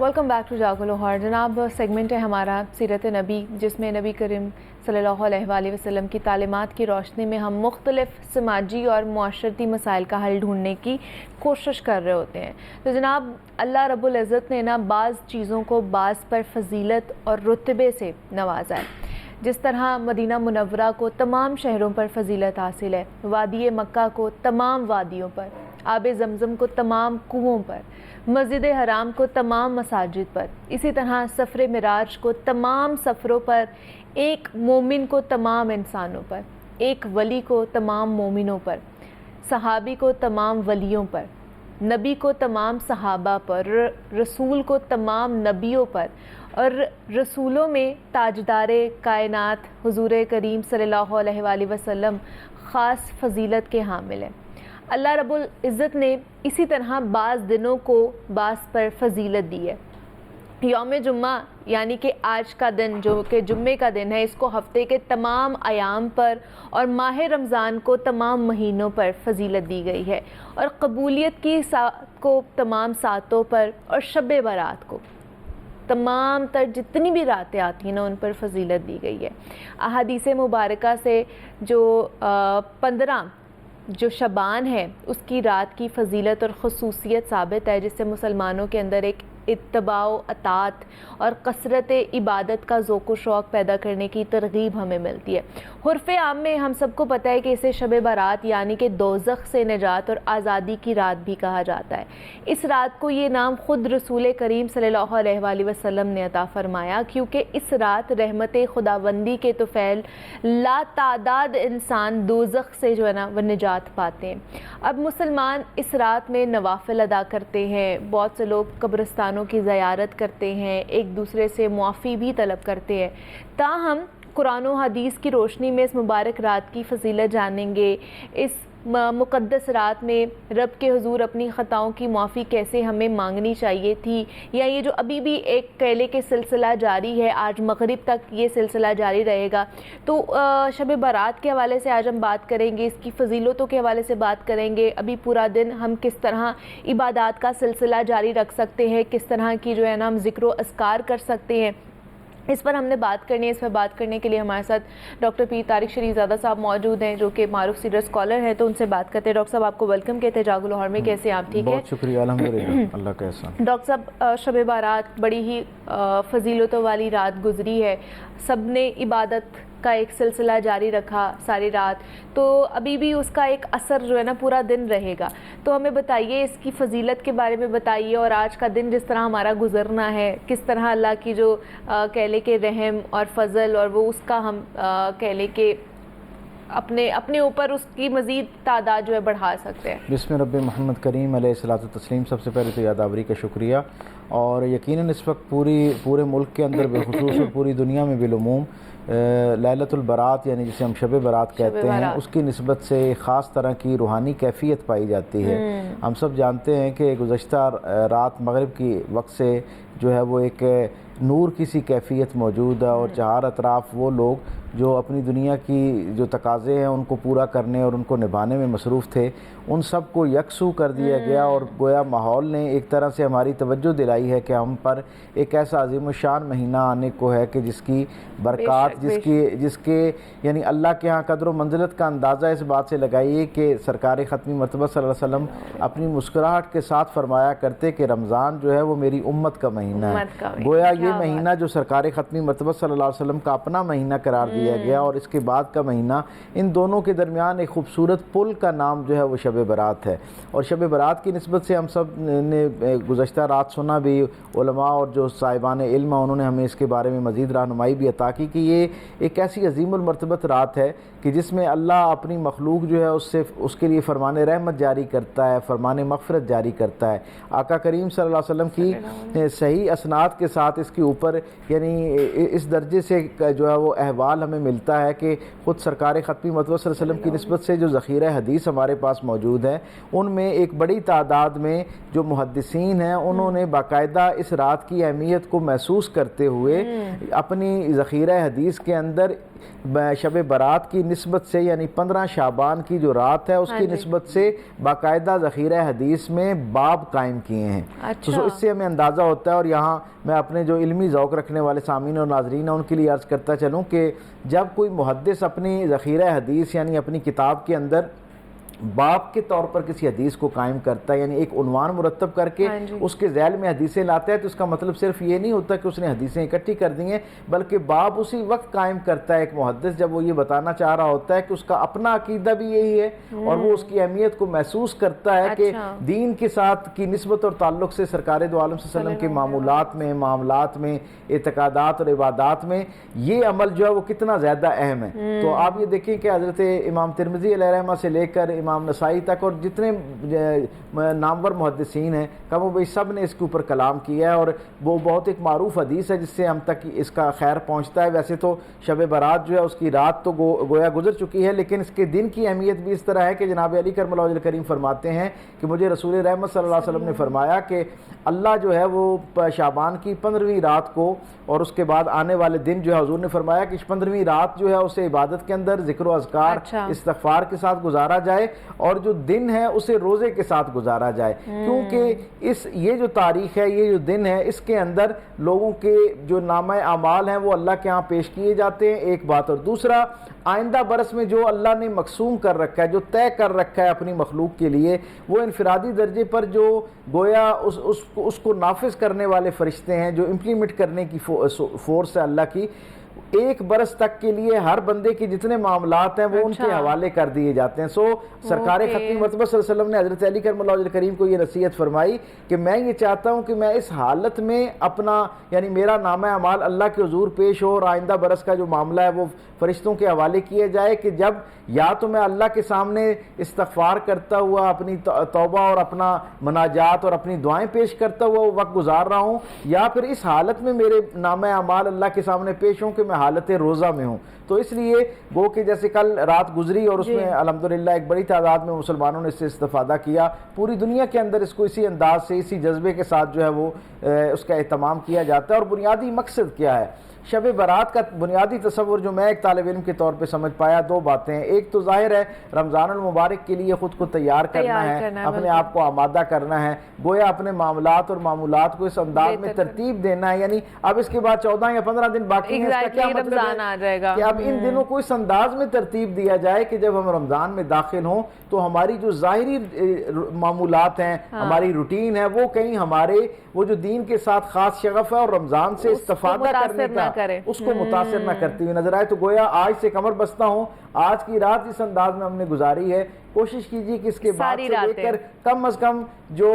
Welcome back to Jago Lahore. جناب سیگمنٹ ہے ہمارا سیرت نبی، جس میں نبی کریم صلی اللہ علیہ وآلہ وسلم کی تعلیمات کی روشنی میں ہم مختلف سماجی اور معاشرتی مسائل کا حل ڈھونڈنے کی کوشش کر رہے ہوتے ہیں. تو جناب اللہ رب العزت نے نا بعض چیزوں کو بعض پر فضیلت اور رتبے سے نوازا ہے. جس طرح مدینہ منورہ کو تمام شہروں پر فضیلت حاصل ہے، وادی مکہ کو تمام وادیوں پر، آب زمزم کو تمام کنووں پر، مسجد حرام کو تمام مساجد پر، اسی طرح سفر معراج کو تمام سفروں پر، ایک مومن کو تمام انسانوں پر، ایک ولی کو تمام مومنوں پر، صحابی کو تمام ولیوں پر، نبی کو تمام صحابہ پر، رسول کو تمام نبیوں پر، اور رسولوں میں تاجدار کائنات حضور کریم صلی اللہ علیہ وآلہ وسلم خاص فضیلت کے حامل ہیں. اللہ رب العزت نے اسی طرح بعض دنوں کو بعض پر فضیلت دی ہے. یوم جمعہ یعنی کہ آج کا دن جو کہ جمعے کا دن ہے، اس کو ہفتے کے تمام ایام پر اور ماہ رمضان کو تمام مہینوں پر فضیلت دی گئی ہے، اور قبولیت کی کو تمام ساتوں پر، اور شب برات کو تمام تر جتنی بھی راتیں آتی ہیں نا ان پر فضیلت دی گئی ہے. احادیث مبارکہ سے جو 15 جو شعبان ہے اس کی رات کی فضیلت اور خصوصیت ثابت ہے، جس سے مسلمانوں کے اندر ایک اتباع و اطاعت اور کثرت عبادت کا ذوق و شوق پیدا کرنے کی ترغیب ہمیں ملتی ہے. حرف عام میں ہم سب کو پتہ ہے کہ اسے شب برات یعنی کہ دوزخ سے نجات اور آزادی کی رات بھی کہا جاتا ہے. اس رات کو یہ نام خود رسول کریم صلی اللہ علیہ وآلہ وسلم نے عطا فرمایا، کیونکہ اس رات رحمت خداوندی کے طفیل لا تعداد انسان دوزخ سے جو ہے نا وہ نجات پاتے ہیں. اب مسلمان اس رات میں نوافل ادا کرتے ہیں، بہت سے لوگ قبرستانوں کی زیارت کرتے ہیں، ایک دوسرے سے معافی بھی طلب کرتے ہیں. تاہم قرآن و حدیث کی روشنی میں اس مبارک رات کی فضیلت جانیں گے. اس مقدس رات میں رب کے حضور اپنی خطاؤں کی معافی کیسے ہمیں مانگنی چاہیے تھی، یا یہ جو ابھی بھی ایک کیلے کے سلسلہ جاری ہے، آج مغرب تک یہ سلسلہ جاری رہے گا. تو شب برات کے حوالے سے آج ہم بات کریں گے، اس کی فضیلتوں کے حوالے سے بات کریں گے. ابھی پورا دن ہم کس طرح عبادات کا سلسلہ جاری رکھ سکتے ہیں، کس طرح کی جو ہے نا ہم ذکر و اذکار کر سکتے ہیں، اس پر ہم نے بات کرنی ہے. اس پر بات کرنے کے لیے ہمارے ساتھ ڈاکٹر پیر طارق شریف زادہ صاحب موجود ہیں، جو کہ معروف سیرت اسکالر ہیں. تو ان سے بات کرتے ہیں. ڈاکٹر صاحب آپ کو ویلکم کہتے ہیں جاگو لاہور میں. کیسے آپ؟ ٹھیک ہے، بہت شکریہ، الحمدللہ، اللہ کا احسان. ڈاکٹر صاحب شب بارات بڑی ہی فضیلتوں والی رات گزری ہے، سب نے عبادت کا ایک سلسلہ جاری رکھا ساری رات، تو ابھی بھی اس کا ایک اثر جو ہے نا پورا دن رہے گا. تو ہمیں بتائیے اس کی فضیلت کے بارے میں بتائیے، اور آج کا دن جس طرح ہمارا گزرنا ہے کس طرح اللہ کی جو کہہ لے کہ رحم اور فضل اور وہ اس کا ہم کہہ لے کہ اپنے اوپر اس کی مزید تعداد جو ہے بڑھا سکتے ہیں. بسم رب محمد کریم علیہ الصلوۃ والتسلیم. سب سے پہلے تو یادآوری کا شکریہ، اور یقیناً اس وقت پورے ملک کے اندر بالخصوص اور پوری دنیا میں بالعموم لیلۃ البرات یعنی جسے ہم شب برات کہتے ہیں، اس کی نسبت سے خاص طرح کی روحانی کیفیت پائی جاتی ہے. ہم سب جانتے ہیں کہ گزشتہ رات مغرب کی وقت سے جو ہے وہ ایک نور کی سی کیفیت موجود ہے، اور چہار اطراف وہ لوگ جو اپنی دنیا کی جو تقاضے ہیں ان کو پورا کرنے اور ان کو نبھانے میں مصروف تھے، ان سب کو یکسو کر دیا گیا، اور گویا ماحول نے ایک طرح سے ہماری توجہ دلائی ہے کہ ہم پر ایک ایسا عظیم الشان مہینہ آنے کو ہے کہ جس کی برکات، جس کے یعنی اللہ کے ہاں قدر و منزلت کا اندازہ اس بات سے لگائیے کہ سرکار ختمی مرتبہ صلی اللہ علیہ وسلم اپنی مسکراہٹ کے ساتھ فرمایا کرتے کہ رمضان جو ہے وہ میری امت کا مہینہ ہے. گویا یہ مہینہ جو سرکار ختمی مرتبہ صلی اللہ علیہ وسلم کا اپنا مہینہ قرار دیا دیا گیا اور اس کے بعد کا مہینہ، ان دونوں کے درمیان ایک خوبصورت پل کا نام جو ہے وہ شب برات ہے. اور شب برات کی نسبت سے ہم سب نے گزشتہ رات سنا بھی، علماء اور جو صاحبان علم انہوں نے ہمیں اس کے بارے میں مزید رہنمائی بھی عطا کی کہ یہ ایک ایسی عظیم المرتبت رات ہے کہ جس میں اللہ اپنی مخلوق جو ہے اس کے لیے فرمان رحمت جاری کرتا ہے، فرمان مغفرت جاری کرتا ہے. آقا کریم صلی اللہ علیہ وسلم کی صحیح اسناد کے ساتھ اس کے اوپر یعنی اس درجے سے جو ہے وہ احوال ہمیں ملتا ہے کہ خود سرکار ختمی مطلع صلی اللہ علیہ وسلم کی نسبت سے جو ذخیرہ حدیث ہمارے پاس موجود ہے، ان میں ایک بڑی تعداد میں جو محدثین ہیں انہوں نے باقاعدہ اس رات کی اہمیت کو محسوس کرتے ہوئے اپنی ذخیرہ حدیث کے اندر شب برات کی نسبت سے یعنی 15 شعبان کی جو رات ہے اس کی نسبت سے باقاعدہ ذخیرہ حدیث میں باب قائم کیے ہیں. تو اس سے ہمیں اندازہ ہوتا ہے، اور یہاں میں اپنے جو علمی ذوق رکھنے والے سامعین اور ناظرین ہیں ان کے لیے عرض کرتا چلوں کہ جب کوئی محدث اپنی ذخیرہ حدیث یعنی اپنی کتاب کے اندر باب کے طور پر کسی حدیث کو قائم کرتا ہے، یعنی ایک عنوان مرتب کر کے اس کے ذیل میں حدیثیں لاتا ہے، تو اس کا مطلب صرف یہ نہیں ہوتا کہ اس نے حدیثیں اکٹھی کر دی ہیں، بلکہ باب اسی وقت قائم کرتا ہے ایک محدث جب وہ یہ بتانا چاہ رہا ہوتا ہے کہ اس کا اپنا عقیدہ بھی یہی ہے اور وہ اس کی اہمیت کو محسوس کرتا ہے کہ دین کے ساتھ کی نسبت اور تعلق سے سرکار دو عالم صلی اللہ علیہ وسلم کے معمولات میں، معاملات میں، اعتقادات اور عبادات میں یہ عمل جو ہے وہ کتنا زیادہ اہم ہے. تو آپ یہ دیکھیں کہ حضرت امام ترمذی علیہ رحمہ سے لے کر امام نسائی تک اور جتنے نامور محدثین ہیں کم و بیش سب نے اس کے اوپر کلام کیا ہے، اور وہ بہت ایک معروف حدیث ہے جس سے ہم تک اس کا خیر پہنچتا ہے. ویسے تو شب برات جو ہے اس کی رات تو گویا گزر چکی ہے، لیکن اس کے دن کی اہمیت بھی اس طرح ہے کہ جناب علی کرم اللہ وجہ الکریم فرماتے ہیں کہ مجھے رسول رحمت صلی اللہ علیہ وسلم نے فرمایا کہ اللہ جو ہے وہ شعبان کی 15ویں رات کو اور اس کے بعد آنے والے دن جو ہے حضور نے فرمایا کہ 15ویں رات جو ہے اسے عبادت کے اندر ذکر و اذکار استغفار کے ساتھ گزارا جائے، اور جو دن ہے اسے روزے کے ساتھ گزارا جائے، کیونکہ یہ جو تاریخ ہے، یہ جو دن ہے، اس کے اندر لوگوں کے جو نامہ اعمال ہیں وہ اللہ کے ہاں پیش کیے جاتے ہیں، ایک بات. اور دوسرا، آئندہ برس میں جو اللہ نے مقسوم کر رکھا ہے، جو طے کر رکھا ہے اپنی مخلوق کے لیے، وہ انفرادی درجے پر جو گویا اس کو نافذ کرنے والے فرشتے ہیں، جو امپلیمنٹ کرنے کی فورس ہے اللہ کی، ایک برس تک کے لیے ہر بندے کے جتنے معاملات ہیں وہ ان کے حوالے کر دیے جاتے ہیں. سرکار ختمی مطبع صلی اللہ علیہ وسلم نے حضرت علی کرم اللہ وجہ الکریم کو یہ نصیحت فرمائی کہ میں یہ چاہتا ہوں کہ میں اس حالت میں اپنا یعنی میرا نامہ اعمال اللہ کے حضور پیش ہو اور آئندہ برس کا جو معاملہ ہے وہ فرشتوں کے حوالے کیے جائے، کہ جب یا تو میں اللہ کے سامنے استغفار کرتا ہوا اپنی توبہ اور اپنا مناجات اور اپنی دعائیں پیش کرتا ہوا وہ وقت گزار رہا ہوں، یا پھر اس حالت میں میرے نامہ اعمال اللہ کے سامنے پیش ہوں کہ میں حالت روزہ میں ہوں. تو اس لیے گو کہ جیسے کل رات گزری اور اس میں الحمدللہ ایک بڑی تعداد میں مسلمانوں نے اس سے استفادہ کیا، پوری دنیا کے اندر اس کو اسی انداز سے اسی جذبے کے ساتھ جو ہے وہ اس کا اہتمام کیا جاتا ہے. اور بنیادی مقصد کیا ہے شب برات کا؟ بنیادی تصور جو میں ایک طالب علم کے طور پہ سمجھ پایا، دو باتیں ہیں. ایک تو ظاہر ہے رمضان المبارک کے لیے خود کو تیار کرنا ہے، اپنے آپ کو آمادہ کرنا ہے، گویا اپنے معاملات اور معمولات کو اس انداز میں ترتیب دینا ہے. یعنی اب اس کے بعد 14 یا 15 دن باقی ہیں، اس کا کیا مطلب ہے کہ اب ان دنوں کو اس انداز میں ترتیب دیا جائے کہ جب ہم رمضان میں داخل ہوں تو ہماری جو ظاہری معمولات ہیں، ہماری روٹین ہے، وہ کہیں ہمارے وہ جو دین کے ساتھ خاص شغف ہے اور رمضان سے استفادہ کرنے کا اس کو متاثر نہ کرتی ہوئی نظر آئے. تو گویا آج سے کمر بستہ ہوں، آج کی رات اس انداز میں ہم نے گزاری ہے. کوشش کیجیے کہ اس کے بعد سے لے کر کم از کم جو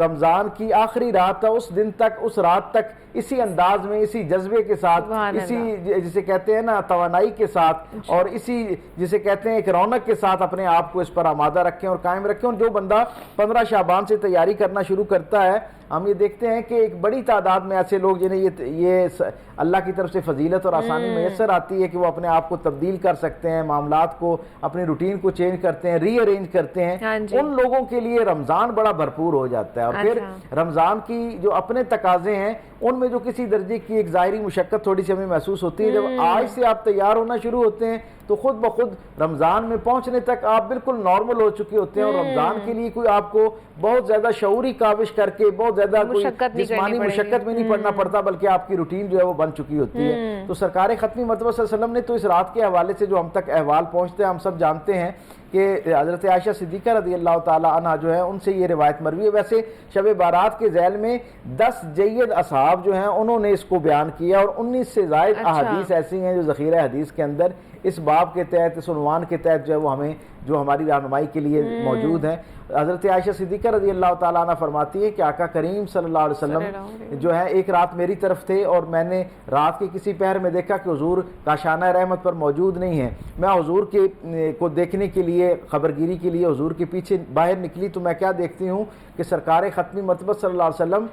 رمضان کی آخری رات ہے اس دن تک، اس رات تک اسی انداز میں، اسی جذبے کے ساتھ، اسی جسے کہتے ہیں نا توانائی کے ساتھ، اور اسی جسے کہتے ہیں ایک رونق کے ساتھ اپنے آپ کو اس پر آمادہ رکھیں اور قائم رکھیں. اور جو بندہ 15 شعبان سے تیاری کرنا شروع کرتا ہے، ہم یہ دیکھتے ہیں کہ ایک بڑی تعداد میں ایسے لوگ جنہیں یہ اللہ کی طرف سے فضیلت اور آسانی میسر آتی ہے کہ وہ اپنے آپ کو تبدیل کر سکتے ہیں، معاملات کو، اپنی روٹین کو چینج کرتے ہیں، ری ارینج کرتے ہیں. ان لوگوں کے لیے رمضان بڑا بھرپور ہو جاتا ہے. اور پھر رمضان کی جو اپنے تقاضے ہیں ان میں جو کسی درجے کی ایک ظاہری مشقت تھوڑی سی ہمیں محسوس ہوتی ہے، جب آج سے آپ تیار ہونا شروع ہوتے ہیں تو خود بخود رمضان میں پہنچنے تک آپ بالکل نارمل ہو چکے ہوتے ہیں. اور رمضان کے لیے کوئی آپ کو بہت زیادہ شعوری کاوش کر کے بہت زیادہ کوئی جسمانی مشقت میں نہیں پڑنا پڑتا، بلکہ آپ کی روٹین جو ہے وہ بن چکی ہوتی ہے. تو سرکار ختمی مرتبہ صلی اللہ علیہ وسلم نے تو اس رات کے حوالے سے جو ہم تک احوال پہنچتے ہیں ہم سب جانتے ہیں کہ حضرت عائشہ صدیقہ رضی اللہ تعالیٰ عنہ جو ہے ان سے یہ روایت مروی ہے. ویسے شب بارات کے ذیل میں 10 جید اصحاب جو ہیں انہوں نے اس کو بیان کیا اور 19 سے زائد احادیث ایسی ہیں جو ذخیرہ حدیث کے اندر اس باب کے تحت اس عنوان کے تحت جو ہے وہ ہمیں جو ہماری رہنمائی کے لیے موجود ہیں. حضرت عائشہ صدیقہ رضی اللہ تعالیٰ عنہ فرماتی ہے کہ آقا کریم صلی اللہ علیہ وسلم جو ہے ایک رات میری طرف تھے اور میں نے رات کے کسی پہر میں دیکھا کہ حضور کاشانہ رحمت پر موجود نہیں ہیں. میں حضور کے کو دیکھنے کے لیے خبرگیری کے لیے حضور کے پیچھے باہر نکلی تو میں کیا دیکھتی ہوں کہ سرکار ختمی مرتبہ صلی اللہ علیہ وسلم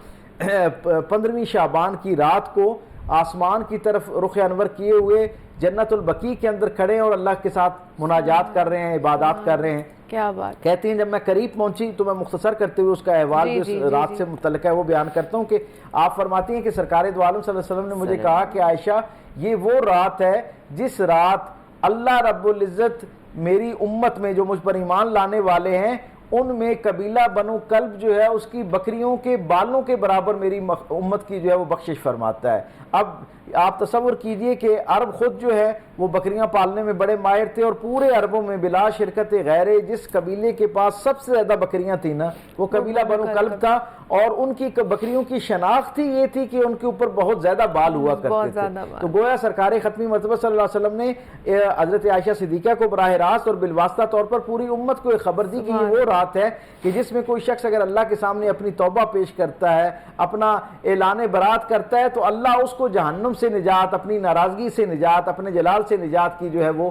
15ویں شعبان کی رات کو آسمان کی طرف رخ انور کیے ہوئے جنت البقیع کے اندر کھڑے ہیں اور اللہ کے ساتھ مناجات کر رہے ہیں, عبادات کر رہے ہیں. کیا بات. کہتے ہیں جب میں قریب پہنچی تو میں مختصر کرتے ہوئے اس کا احوال جو اس رات سے متعلق ہے وہ بیان کرتا ہوں کہ آپ فرماتی ہیں کہ سرکار دو عالم صلی اللہ علیہ وسلم نے مجھے کہا کہ عائشہ یہ وہ رات ہے جس رات اللہ رب العزت میری امت میں جو مجھ پر ایمان لانے والے ہیں ان میں قبیلہ بنو کلب جو ہے اس کی بکریوں کے بالوں کے برابر میری امت کی جو ہے وہ بخشش فرماتا ہے. اب آپ تصور کیجئے کہ عرب خود جو ہے وہ بکریاں پالنے میں بڑے ماہر تھے اور پورے عربوں میں بلا شرکت غیر جس قبیلے کے پاس سب سے زیادہ بکریاں تھیں نا وہ قبیلہ بنو کلب تھا اور ان کی بکریوں کی شناخت ہی یہ تھی کہ ان کے اوپر بہت زیادہ بال ہوا کرتے تھے. تو گویا سرکار ختمی مرتبہ صلی اللہ علیہ وسلم نے حضرت عائشہ صدیقہ کو براہ راست اور بالواسطہ طور پر پوری امت کو ایک خبر دی کہ یہ وہ رات ہے کہ جس میں کوئی شخص اگر اللہ کے سامنے اپنی توبہ پیش کرتا ہے, اپنا اعلان برات کرتا ہے تو اللہ اس کو جہنم سے نجات, اپنی ناراضگی سے نجات, اپنے جلال سے نجات کی جو ہے وہ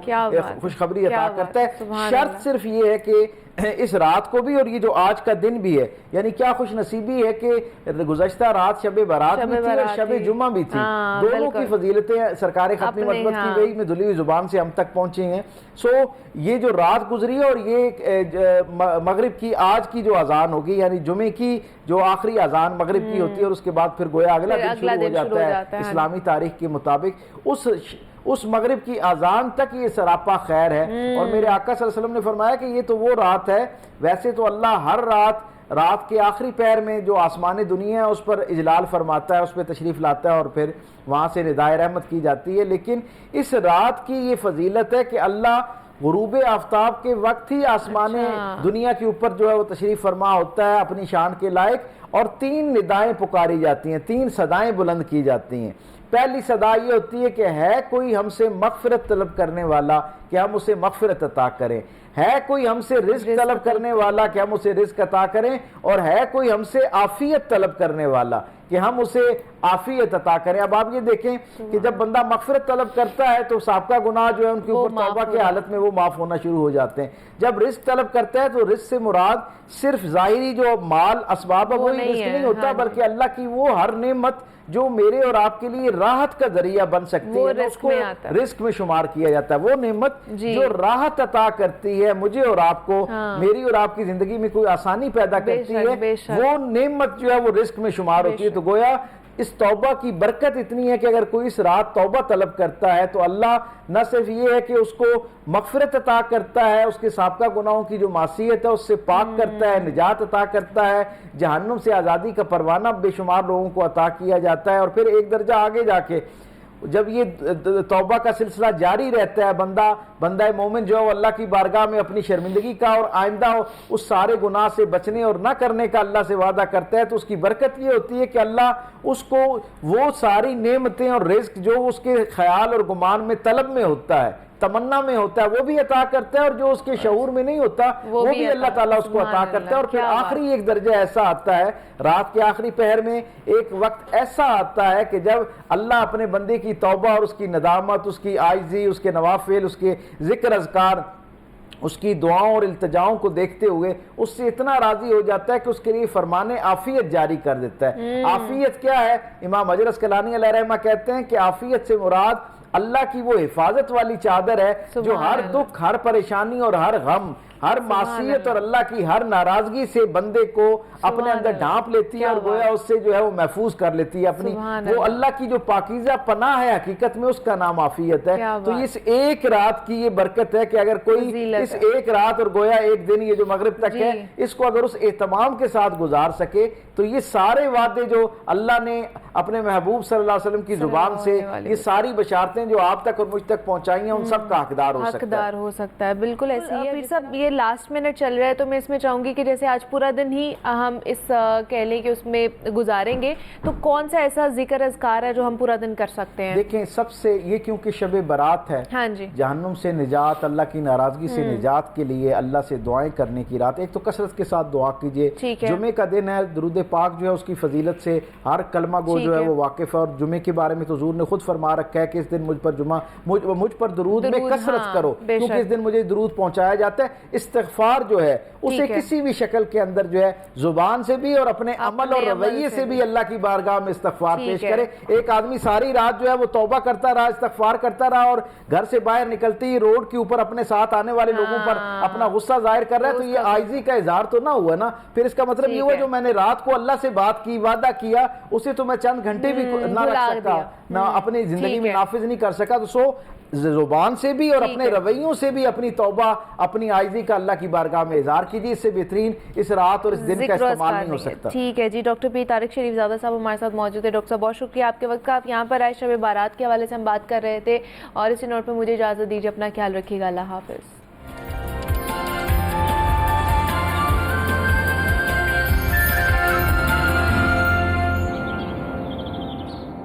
خوشخبری عطا کرتا ہے. شرط صرف یہ ہے کہ اس رات کو بھی اور یہ جو آج کا دن بھی ہے, یعنی کیا خوش نصیبی ہے کہ گزشتہ رات شب برات بھی تھی اور شب جمعہ بھی تھی. دونوں کی فضیلتیں سرکار ختمی مرتبہ کی وحی میں دھلی ہوئی زبان سے ہم تک پہنچی ہیں. سو یہ جو رات گزری ہے اور یہ مغرب کی آج کی جو اذان ہوگی یعنی جمعے کی جو آخری اذان مغرب کی ہوتی ہے اور اس کے بعد پھر گویا اگلا دن شروع ہو جاتا ہے اسلامی تاریخ کے مطابق, اس مغرب کی اذان تک یہ سراپا خیر ہے. اور میرے آقا صلی اللہ علیہ وسلم نے فرمایا کہ یہ تو وہ رات ہے, ویسے تو اللہ ہر رات کے آخری پہر میں جو آسمان دنیا ہے اس پر اجلال فرماتا ہے, اس پہ تشریف لاتا ہے اور پھر وہاں سے ندائے رحمت کی جاتی ہے. لیکن اس رات کی یہ فضیلت ہے کہ اللہ غروب آفتاب کے وقت ہی آسمان دنیا کے اوپر جو ہے وہ تشریف فرما ہوتا ہے اپنی شان کے لائق, اور 3 ندائیں پکاری جاتی ہیں, 3 صدائیں بلند کی جاتی ہیں. پہلی صدا یہ ہوتی ہے کہ ہے کوئی ہم سے مغفرت طلب کرنے والا کہ ہم اسے مغفرت عطا کریں, ہے کوئی ہم سے رزق طلب کرنے والا کہ ہم اسے رزق عطا کریں, اور ہے کوئی ہم سے عافیت طلب کرنے والا کہ ہم اسے عافیت عطا کریں. اب آپ یہ دیکھیں کہ جب بندہ مغفرت طلب کرتا ہے تو سابقہ گناہ جو ہے ان کے اوپر توبہ کے حالت میں وہ معاف ہونا شروع ہو جاتے ہیں. جب رزق طلب کرتا ہے تو رزق سے مراد صرف ظاہری جو مال اسباب ہے وہی رزق نہیں ہوتا, بلکہ اللہ کی وہ ہر نعمت جو میرے اور آپ کے لیے راحت کا ذریعہ بن سکتی ہے اس کو رزق میں شمار کیا جاتا ہے. وہ نعمت جو راحت عطا کرتی ہے مجھے اور آپ کو, میری اور آپ کی زندگی میں کوئی آسانی پیدا کرتی ہے, وہ نعمت جو ہے وہ رزق میں شمار ہوتی ہے. تو گویا اس توبہ کی برکت اتنی ہے کہ اگر کوئی اس رات توبہ طلب کرتا ہے تو اللہ نہ صرف یہ ہے کہ اس کو مغفرت عطا کرتا ہے, اس کے سابقہ گناہوں کی جو معصیت ہے اس سے پاک کرتا ہے, نجات عطا کرتا ہے, جہنم سے آزادی کا پروانہ بے شمار لوگوں کو عطا کیا جاتا ہے. اور پھر ایک درجہ آگے جا کے جب یہ توبہ کا سلسلہ جاری رہتا ہے, بندہ مومن جو ہے اللہ کی بارگاہ میں اپنی شرمندگی کا اور آئندہ اس سارے گناہ سے بچنے اور نہ کرنے کا اللہ سے وعدہ کرتا ہے, تو اس کی برکت یہ ہوتی ہے کہ اللہ اس کو وہ ساری نعمتیں اور رزق جو اس کے خیال اور گمان میں طلب میں ہوتا ہے, تمنا میں ہوتا ہے, وہ بھی عطا کرتا ہے, اور جو اس کے شعور میں نہیں ہوتا وہ بھی اللہ تعالیٰ اس کو عطا کرتا ہے. اور پھر آخری ایک درجہ ایسا آتا ہے رات کے آخری پہر میں, ایک وقت ایسا آتا ہے کہ جب اللہ اپنے بندے کی توبہ اور اس کی ندامت, اس کی عاجزی, اس کے نوافل, اس کے ذکر اذکار, اس کی دعاؤں اور التجاؤں کو دیکھتے ہوئے اس سے اتنا راضی ہو جاتا ہے کہ اس کے لیے فرمان عافیت جاری کر دیتا ہے. عافیت کیا ہے؟ امام حجر اسقلانی علیہ رحمہ کہتے ہیں کہ عافیت سے مراد اللہ کی وہ حفاظت والی چادر ہے جو ہر دکھ, ہر پریشانی اور ہر غم, ہر معصیت اور اللہ کی ہر ناراضگی سے بندے کو اپنے اندر ڈھانپ لیتی ہے اور گویا اس سے جو ہے وہ محفوظ کر لیتی ہے اپنی. وہ اللہ کی جو پاکیزہ پناہ ہے حقیقت میں اس کا نام عافیت ہے. تو اس ایک رات کی یہ برکت ہے کہ اگر کوئی اس ایک رات اور گویا ایک دن یہ جو مغرب تک ہے اس کو اگر اس اہتمام کے ساتھ گزار سکے تو یہ سارے وعدے جو اللہ نے اپنے محبوب صلی اللہ علیہ وسلم کی زبان سے یہ ساری بشارتیں جو آپ تک اور مجھ تک پہنچائی ہیں ان سب کا حقدار ہو سکتا ہے. بالکل ایسے ہی ہے. پھر سب یہ لاسٹ منٹ چل رہا ہے تو میں اس میں چاہوں گی کہ جیسے آج پورا دن ہی ہم اس کہہ لیں کہ اس میں گزاریں گے تو کون سا ایسا ذکر اذکار ہے جو ہم پورا دن کر سکتے ہیں؟ دیکھیں سب سے یہ کیونکہ شب برات ہے, ہاں جی, جہنم سے نجات, اللہ کی ناراضگی سے نجات کے لیے اللہ سے دعائیں کرنے کی رات. ایک تو کثرت کے ساتھ دعا کیجئے. جمعے کا دن ہے, درود پاک جو ہے اس کی فضیلت سے ہر کلمہ گو جو ہے وہ واقف ہے, اور جمعے کے بارے میں تو حضور نے خود فرما رکھا ہے کہ اس دن مجھ پر درود میں کثرت کرو کیونکہ اس دن مجھے درود پہنچایا جاتا ہے. استغفار جو ہے اسے کسی بھی شکل کے اندر جو ہے زبان سے بھی اور اپنے عمل اور رویے سے بھی اللہ کی بارگاہ میں استغفار پیش کرے. ایک آدمی ساری رات جو ہے وہ توبہ کرتا رہا, استغفار کرتا رہا اور گھر سے باہر نکلتی ہی روڈ کے اوپر اپنے ساتھ آنے والے لوگوں پر اپنا غصہ ظاہر کر رہا ہے, تو یہ عاجزی کا اظہار تو نہ ہوا نا. پھر اس کا مطلب یہ ہوا جو میں نے رات کو اللہ سے بات کی, وعدہ کیا, اسے تو میں چند گھنٹے بھی نہ رکھ سکا, نہ اپنی زندگی میں نافذ نہیں کر سکا. تو سو زبان سے بھی اور اپنے رویوں سے بھی اپنی توبہ, اپنی عاجزی کا اللہ کی بارگاہ میں اظہار کیجیے. اس سے بہترین اس رات اور اس دن کا استعمال نہیں ہو سکتا. ٹھیک ہے جی. ڈاکٹر پیر طارق شریف زادہ صاحب ہمارے ساتھ موجود ہے. ڈاکٹر صاحب بہت شکریہ آپ کے وقت کا, آپ یہاں پر آئے. شب بارات کے حوالے سے ہم بات کر رہے تھے اور اسی نوٹ پہ مجھے اجازت دیجیے. اپنا خیال رکھیے گا. اللہ حافظ.